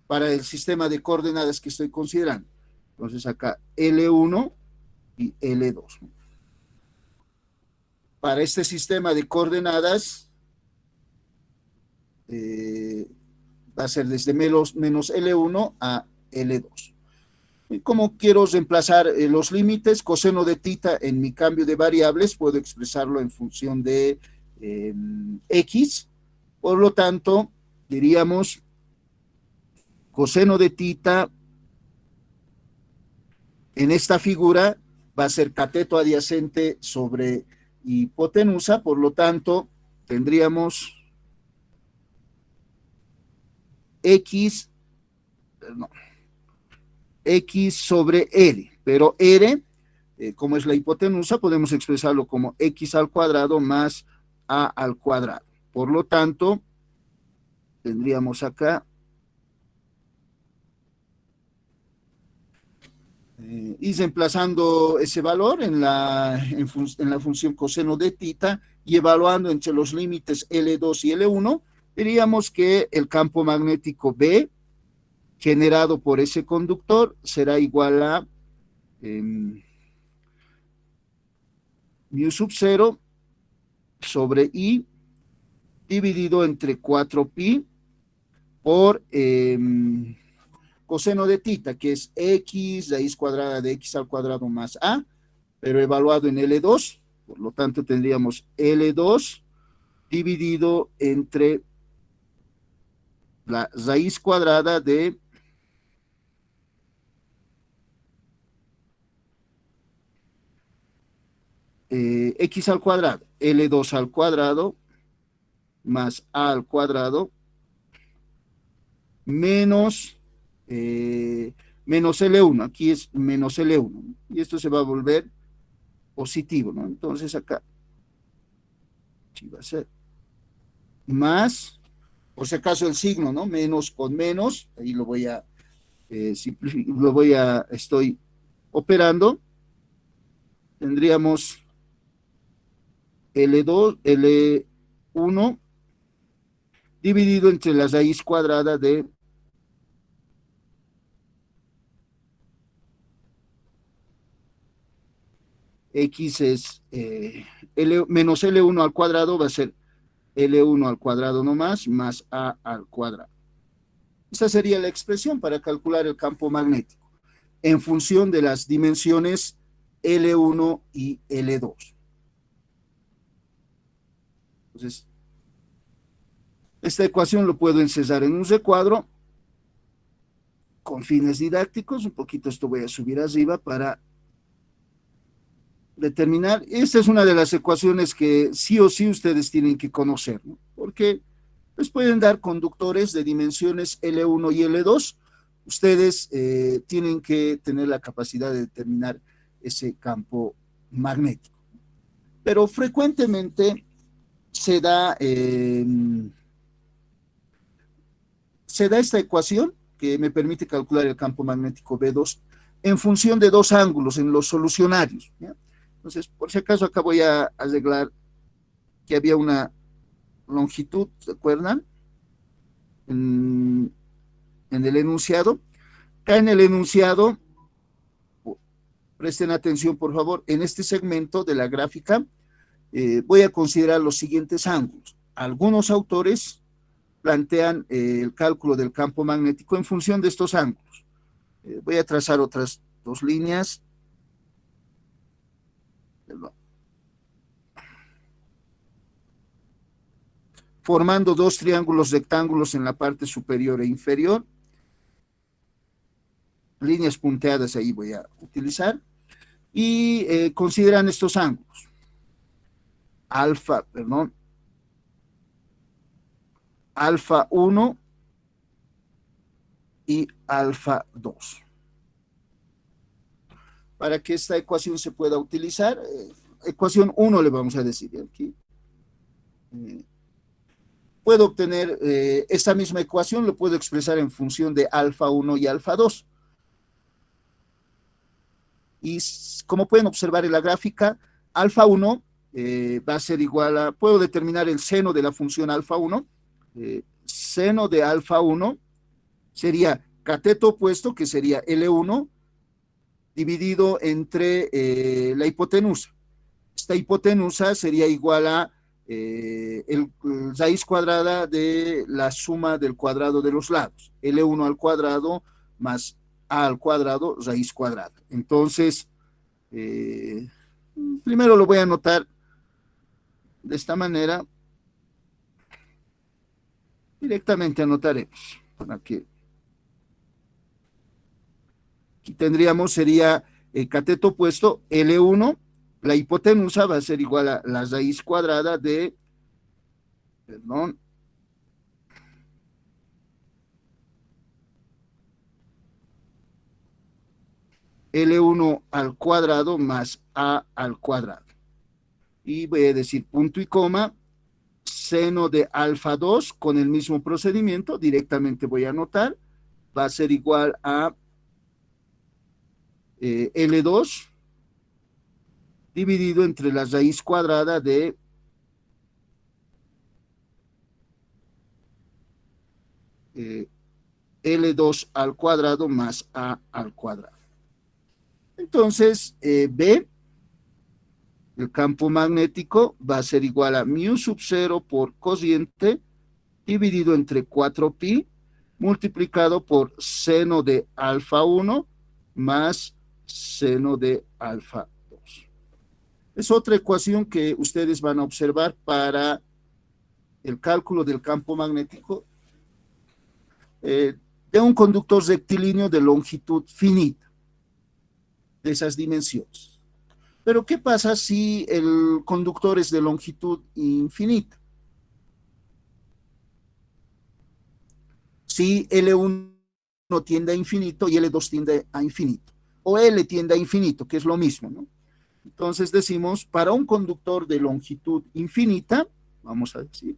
A: Para el sistema de coordenadas que estoy considerando. Entonces acá L1 y L2, ¿no? Para este sistema de coordenadas va a ser desde menos L1 a L2. Y como quiero reemplazar los límites, coseno de tita en mi cambio de variables, puedo expresarlo en función de x. Por lo tanto, diríamos coseno de tita en esta figura va a ser cateto adyacente sobre hipotenusa, por lo tanto, tendríamos x, no, x sobre r, pero r, como es la hipotenusa, podemos expresarlo como x al cuadrado más a al cuadrado. Por lo tanto, tendríamos acá y reemplazando ese valor en la función coseno de tita y evaluando entre los límites L2 y L1, diríamos que el campo magnético B generado por ese conductor será igual a mu sub 0 sobre I dividido entre 4pi por coseno de tita, que es x raíz cuadrada de x al cuadrado más a, pero evaluado en L2, por lo tanto tendríamos L2 dividido entre la raíz cuadrada de x al cuadrado, L2 al cuadrado más a al cuadrado menos L1, aquí es menos L1, y esto se va a volver positivo, ¿no? Entonces acá sí va a ser más, por si acaso el signo, ¿no? Menos con menos, ahí lo voy a estoy operando, tendríamos L2, L1 dividido entre la raíz cuadrada de x es menos L1 al cuadrado, va a ser L1 al cuadrado nomás, más A al cuadrado. Esta sería la expresión para calcular el campo magnético en función de las dimensiones L1 y L2. Entonces, esta ecuación lo puedo encerrar en un recuadro con fines didácticos. Un poquito esto voy a subir arriba para determinar. Esta es una de las ecuaciones que sí o sí ustedes tienen que conocer, ¿no? Porque les pueden dar conductores de dimensiones L1 y L2. Ustedes tienen que tener la capacidad de determinar ese campo magnético. Pero frecuentemente se da esta ecuación que me permite calcular el campo magnético B2 en función de dos ángulos en los solucionarios, ¿ya? Entonces, por si acaso acá voy a arreglar que había una longitud, ¿se acuerdan? En el enunciado. Acá en el enunciado, presten atención por favor, en este segmento de la gráfica voy a considerar los siguientes ángulos. Algunos autores plantean el cálculo del campo magnético en función de estos ángulos. Voy a trazar otras dos líneas. Formando dos triángulos rectángulos en la parte superior e inferior. Líneas punteadas ahí voy a utilizar. Y consideran estos ángulos. Alfa 1 y alfa 2. Para que esta ecuación se pueda utilizar, ecuación 1 le vamos a decir aquí. Puedo obtener esta misma ecuación, lo puedo expresar en función de alfa 1 y alfa 2. Y como pueden observar en la gráfica, alfa 1 va a ser igual a, puedo determinar el seno de la función alfa 1. Seno de alfa 1 sería cateto opuesto, que sería L1, dividido entre la hipotenusa. Esta hipotenusa sería igual a el raíz cuadrada de la suma del cuadrado de los lados, L1 al cuadrado más a al cuadrado raíz cuadrada. Entonces, primero lo voy a anotar de esta manera. Directamente anotaremos para que aquí tendríamos, sería el cateto opuesto, L1, la hipotenusa va a ser igual a la raíz cuadrada de, perdón, L1 al cuadrado más A al cuadrado. Y voy a decir punto y coma, seno de alfa 2 con el mismo procedimiento, directamente voy a anotar, va a ser igual a L2 dividido entre la raíz cuadrada de L2 al cuadrado más A al cuadrado. Entonces, B, el campo magnético va a ser igual a mu sub 0 por cociente dividido entre 4pi multiplicado por seno de alfa 1 más seno de alfa 2. Es otra ecuación que ustedes van a observar para el cálculo del campo magnético de un conductor rectilíneo de longitud finita, de esas dimensiones. Pero ¿qué pasa si el conductor es de longitud infinita? Si L1 tiende a infinito y L2 tiende a infinito, o L tiende a infinito, que es lo mismo, ¿no? Entonces decimos, para un conductor de longitud infinita, vamos a decir,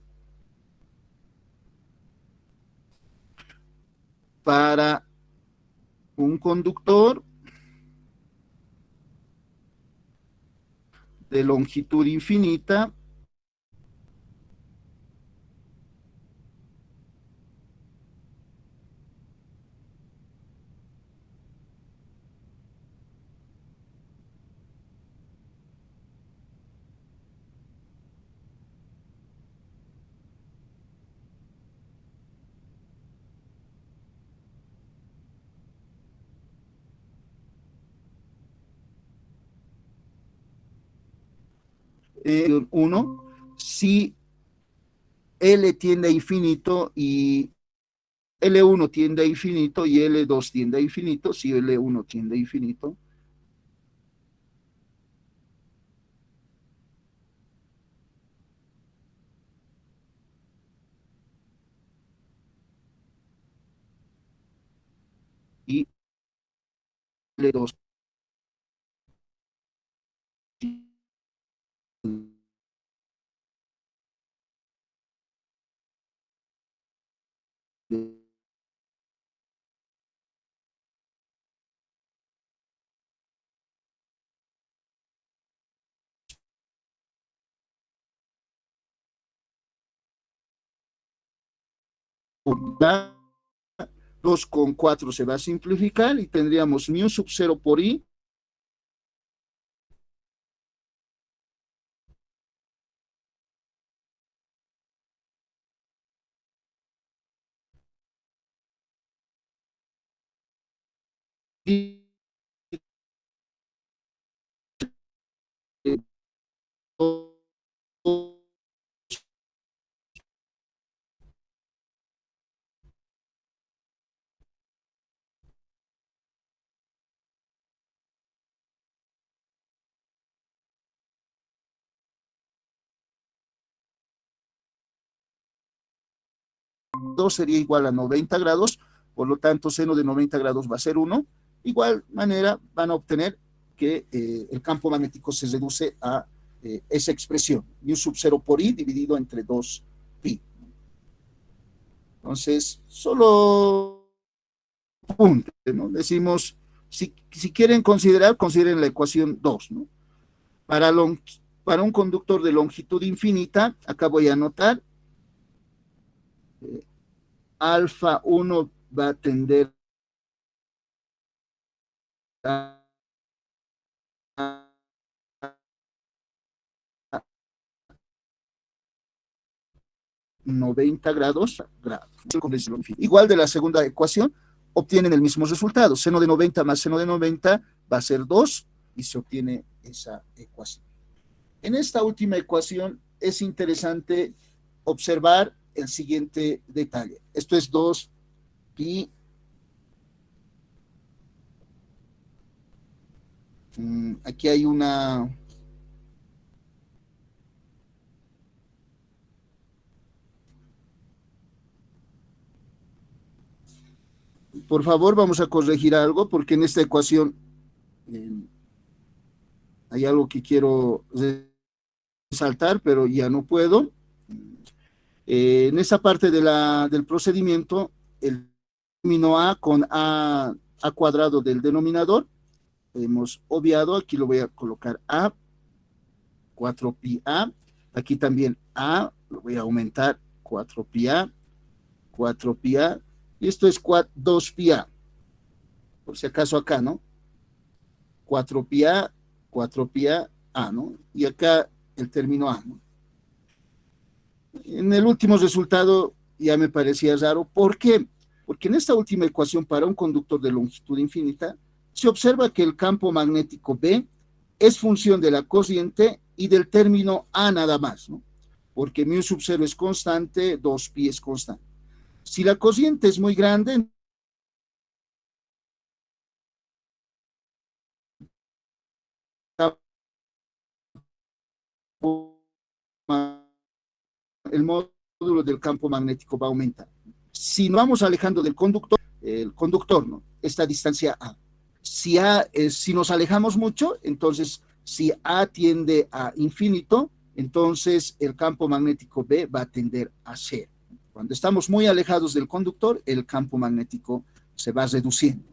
A: para un conductor de longitud infinita, uno, si L tiende a infinito y L1 tiende a infinito y L2 tiende a infinito, si L1 tiende a infinito, y L2 2 con 4 se va a simplificar y tendríamos mu sub 0 por i y 2 sería igual a 90 grados, por lo tanto seno de 90 grados va a ser 1. Igual manera van a obtener que el campo magnético se reduce a esa expresión, mu sub 0 por i dividido entre 2pi. Entonces, solo punto, ¿no? Decimos, si quieren considerar, consideren la ecuación 2, ¿no? Para un conductor de longitud infinita, acá voy a anotar, alfa 1 va a tender a 90 grados. Igual de la segunda ecuación, obtienen el mismo resultado. Seno de 90 más seno de 90 va a ser 2 y se obtiene esa ecuación. En esta última ecuación es interesante observar el siguiente detalle. Esto es 2 pi. Aquí hay una... Por favor, vamos a corregir algo porque en esta ecuación hay algo que quiero resaltar, pero ya no puedo. En esa parte del procedimiento, el término A con A cuadrado del denominador, hemos obviado, aquí lo voy a colocar A, 4pi A, aquí también A, lo voy a aumentar, 4pi A, 4pi A, y esto es 2pi A, por si acaso acá, ¿no? 4pi A, 4pi A, A, ¿no? Y acá el término A, ¿no? En el último resultado ya me parecía raro. ¿Por qué? Porque en esta última ecuación para un conductor de longitud infinita se observa que el campo magnético B es función de la corriente y del término A nada más, ¿no? Porque mu sub 0 es constante, 2pi es constante. Si la corriente es muy grande, el módulo del campo magnético va a aumentar. Si nos vamos alejando del conductor, el conductor, ¿no? Esta distancia A. Si nos alejamos mucho, entonces si A tiende a infinito, entonces el campo magnético B va a tender a cero. Cuando estamos muy alejados del conductor, el campo magnético se va reduciendo.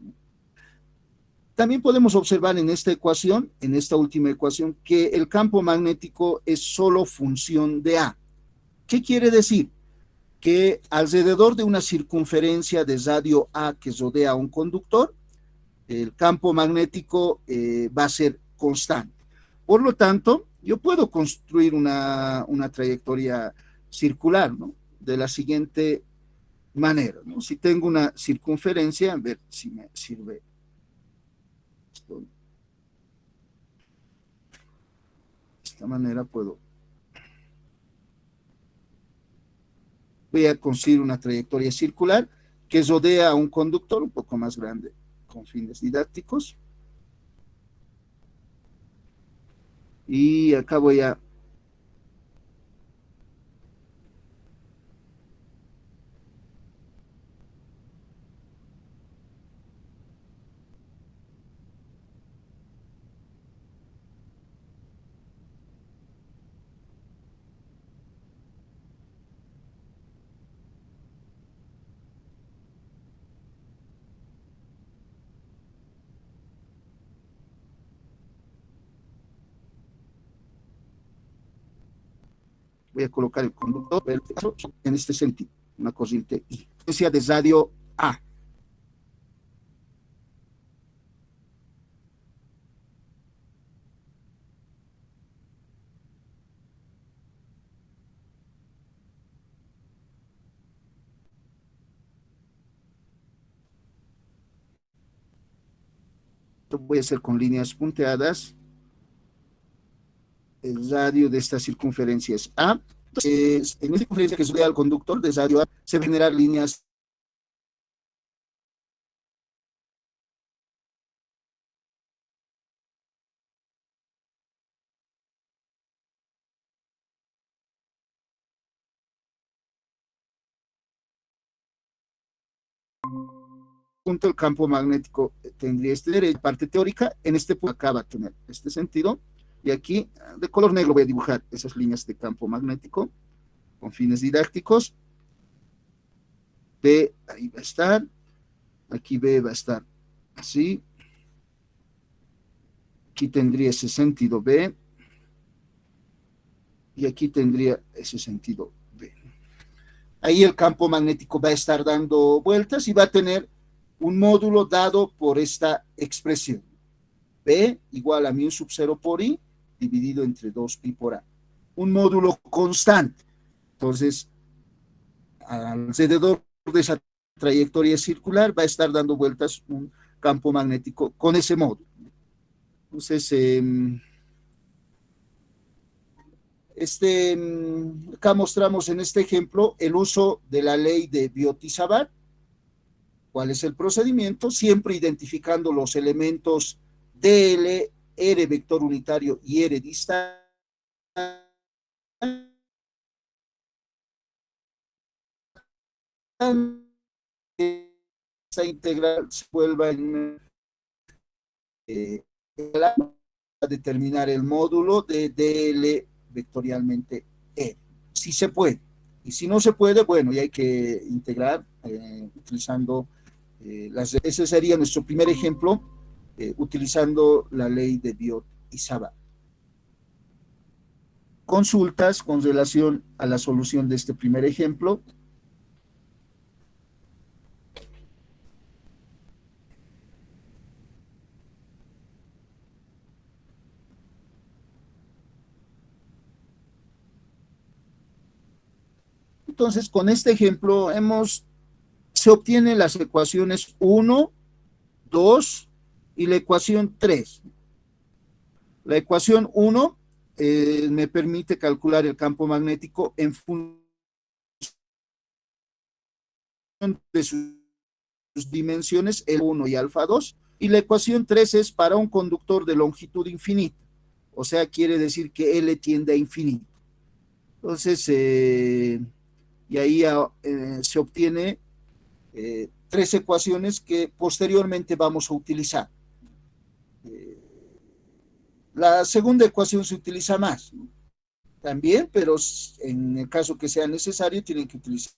A: También podemos observar en esta ecuación, en esta última ecuación, que el campo magnético es solo función de A. ¿Qué quiere decir? Que alrededor de una circunferencia de radio A que rodea a un conductor, el campo magnético va a ser constante. Por lo tanto, yo puedo construir una trayectoria circular, ¿no? De la siguiente manera, ¿no? Si tengo una circunferencia, a ver si me sirve esto. De esta manera voy a construir una trayectoria circular que rodea a un conductor un poco más grande con fines didácticos. Y acá voy a colocar el conductor en este sentido, una corriente I, de radio A. Esto voy a hacer con líneas punteadas. El radio de esta circunferencia es A. Entonces, en esta circunferencia que rodea al conductor de radio A, se van a generar líneas punto. El campo magnético tendría derecha parte teórica, en este punto acá va a tener este sentido, y aquí de color negro voy a dibujar esas líneas de campo magnético con fines didácticos. B ahí va a estar, aquí B va a estar así, aquí tendría ese sentido B, y aquí tendría ese sentido B. Ahí el campo magnético va a estar dando vueltas y va a tener un módulo dado por esta expresión. B igual a mu sub 0 por I dividido entre 2pi por A. Un módulo constante. Entonces, alrededor de esa trayectoria circular, va a estar dando vueltas un campo magnético con ese módulo. Entonces, acá mostramos en este ejemplo el uso de la ley de Biot-Savart. ¿Cuál es el procedimiento? Siempre identificando los elementos DL, R vector unitario y R distal. Esta integral se vuelva en a determinar el módulo de DL vectorialmente R. Si se puede. Y si no se puede, bueno, ya hay que integrar utilizando ese sería nuestro primer ejemplo, utilizando la ley de Biot y Savart. Consultas con relación a la solución de este primer ejemplo. Entonces, con este ejemplo se obtienen las ecuaciones 1, 2 y la ecuación 3. La ecuación 1 me permite calcular el campo magnético en función de sus dimensiones, el 1 y alfa 2, y la ecuación 3 es para un conductor de longitud infinita, o sea, quiere decir que L tiende a infinito. Entonces, y ahí se obtiene 3 ecuaciones que posteriormente vamos a utilizar. La segunda ecuación se utiliza más, ¿no? También, pero en el caso que sea necesario, tienen que utilizar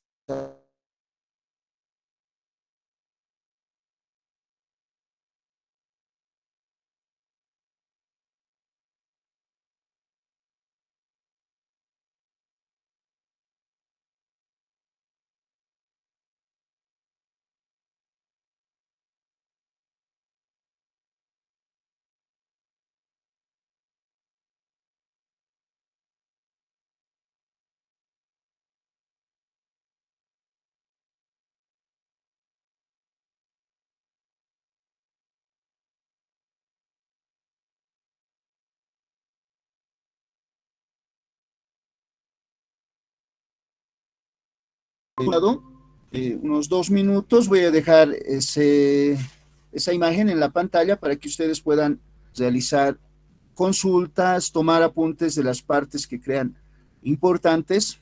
A: unos 2 minutos. Voy a dejar esa imagen en la pantalla para que ustedes puedan realizar consultas, tomar apuntes de las partes que crean importantes.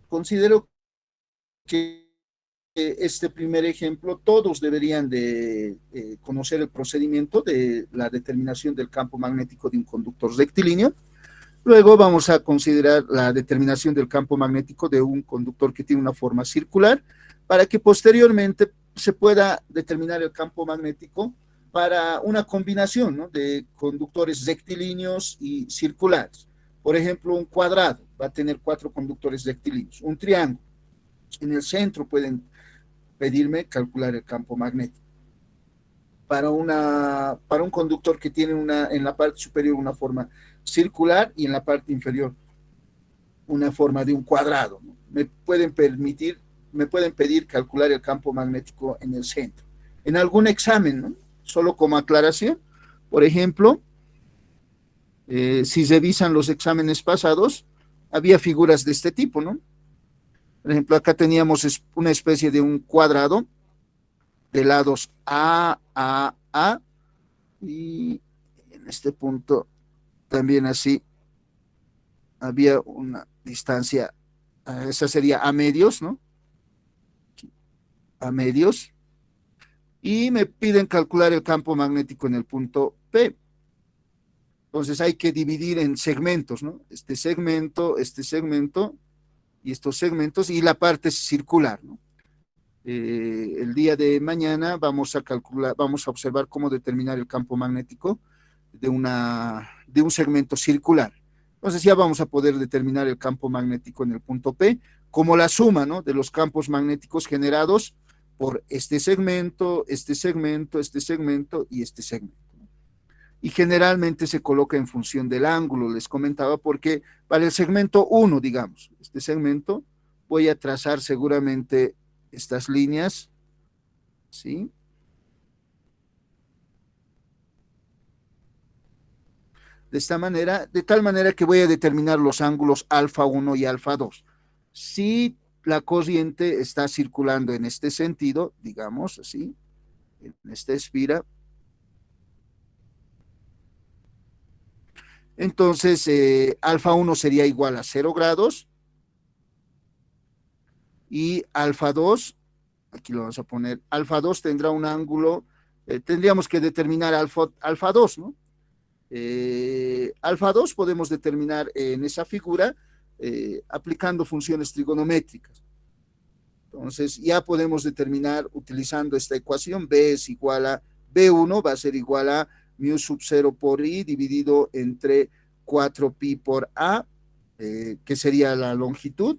A: Considero que este primer ejemplo, todos deberían de conocer el procedimiento de la determinación del campo magnético de un conductor rectilíneo. Luego vamos a considerar la determinación del campo magnético de un conductor que tiene una forma circular, para que posteriormente se pueda determinar el campo magnético para una combinación, ¿no?, de conductores rectilíneos y circulares. Por ejemplo, un cuadrado va a tener 4 conductores rectilíneos, un triángulo. En el centro pueden pedirme calcular el campo magnético. Para un conductor que tiene en la parte superior una forma circular y en la parte inferior una forma de un cuadrado, ¿no? Me pueden pedir calcular el campo magnético en el centro. En algún examen, ¿no?, solo como aclaración, por ejemplo, si revisan los exámenes pasados, había figuras de este tipo, ¿no? Por ejemplo, acá teníamos una especie de un cuadrado de lados A, y en este punto también así había una distancia, esa sería A medios, ¿no? A medios, y me piden calcular el campo magnético en el punto P. Entonces hay que dividir en segmentos, ¿no? Este segmento y estos segmentos, y la parte circular, ¿no? El día de mañana vamos a observar cómo determinar el campo magnético de un segmento circular. Entonces ya vamos a poder determinar el campo magnético en el punto P como la suma, ¿no?, de los campos magnéticos generados por este segmento, este segmento, este segmento y este segmento. Y generalmente se coloca en función del ángulo, les comentaba, porque para el segmento 1, digamos, este segmento, voy a trazar seguramente estas líneas, ¿sí? De esta manera, de tal manera que voy a determinar los ángulos alfa 1 y alfa 2. Si la corriente está circulando en este sentido, digamos así, en esta espira, entonces alfa 1 sería igual a 0 grados y alfa 2, aquí lo vamos a poner, alfa 2 tendrá un ángulo, tendríamos que determinar alfa 2, ¿no? Alfa 2 podemos determinar en esa figura aplicando funciones trigonométricas. Entonces ya podemos determinar utilizando esta ecuación, B es igual a, B1 va a ser igual a mu sub 0 por I dividido entre 4pi por A, que sería la longitud,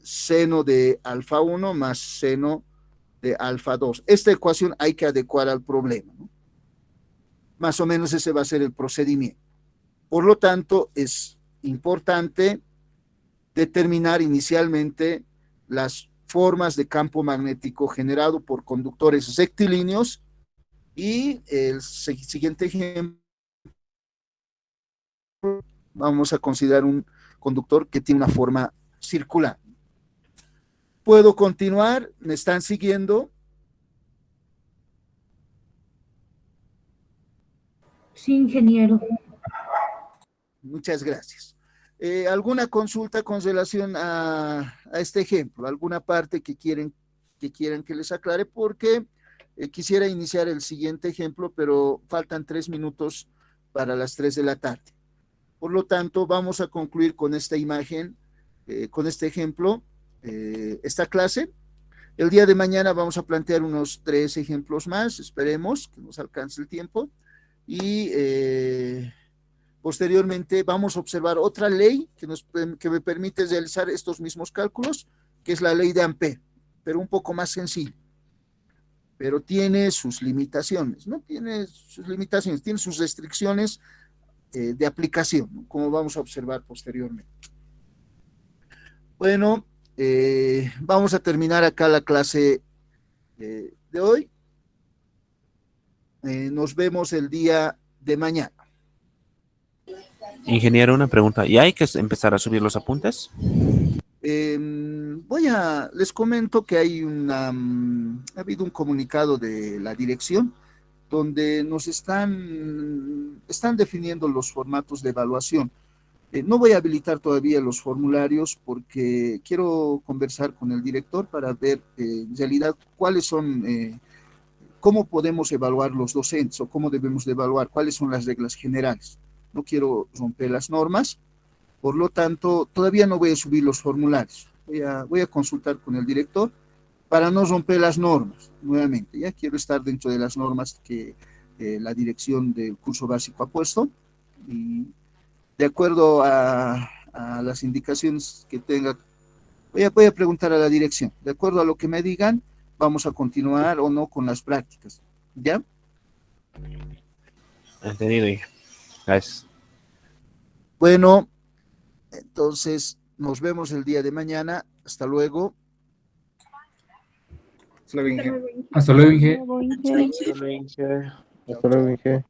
A: seno de alfa 1 más seno de alfa 2. Esta ecuación hay que adecuar al problema, ¿no? Más o menos ese va a ser el procedimiento. Por lo tanto, es importante determinar inicialmente las formas de campo magnético generado por conductores rectilíneos y el siguiente ejemplo vamos a considerar un conductor que tiene una forma circular. ¿Puedo continuar? ¿Me están siguiendo?
D: Sí, ingeniero.
A: Muchas gracias. ¿Alguna consulta con relación a este ejemplo? ¿Alguna parte que quieran que les aclare? Porque quisiera iniciar el siguiente ejemplo, pero faltan 3 minutos para las 3 de la tarde. Por lo tanto, vamos a concluir con esta imagen, con este ejemplo, esta clase. El día de mañana vamos a plantear unos 3 ejemplos más, esperemos que nos alcance el tiempo. Y posteriormente vamos a observar otra ley que me permite realizar estos mismos cálculos, que es la ley de Ampère, pero un poco más sencilla. Pero tiene sus limitaciones, ¿no? Tiene sus limitaciones, tiene sus restricciones de aplicación, ¿no?, como vamos a observar posteriormente. Bueno, vamos a terminar acá la clase de hoy. Nos vemos el día de mañana.
E: Ingeniero, una pregunta. ¿Y hay que empezar a subir los apuntes?
A: Les comento que ha habido un comunicado de la dirección donde nos están definiendo los formatos de evaluación. No voy a habilitar todavía los formularios porque quiero conversar con el director para ver en realidad cuáles son, cómo podemos evaluar los docentes o cómo debemos de evaluar, cuáles son las reglas generales. No quiero romper las normas, por lo tanto, todavía no voy a subir los formularios. Voy a consultar con el director para no romper las normas nuevamente. Ya quiero estar dentro de las normas que la dirección del curso básico ha puesto y de acuerdo a las indicaciones que tenga, voy a preguntar a la dirección. De acuerdo a lo que me digan, vamos a continuar o no con las prácticas. ¿Ya?
E: Entendido, hija. Gracias.
A: Bueno, entonces nos vemos el día de mañana. Hasta luego.
C: Hasta luego, Inge.
F: Hasta luego, Inge.
B: Hasta luego, Inge.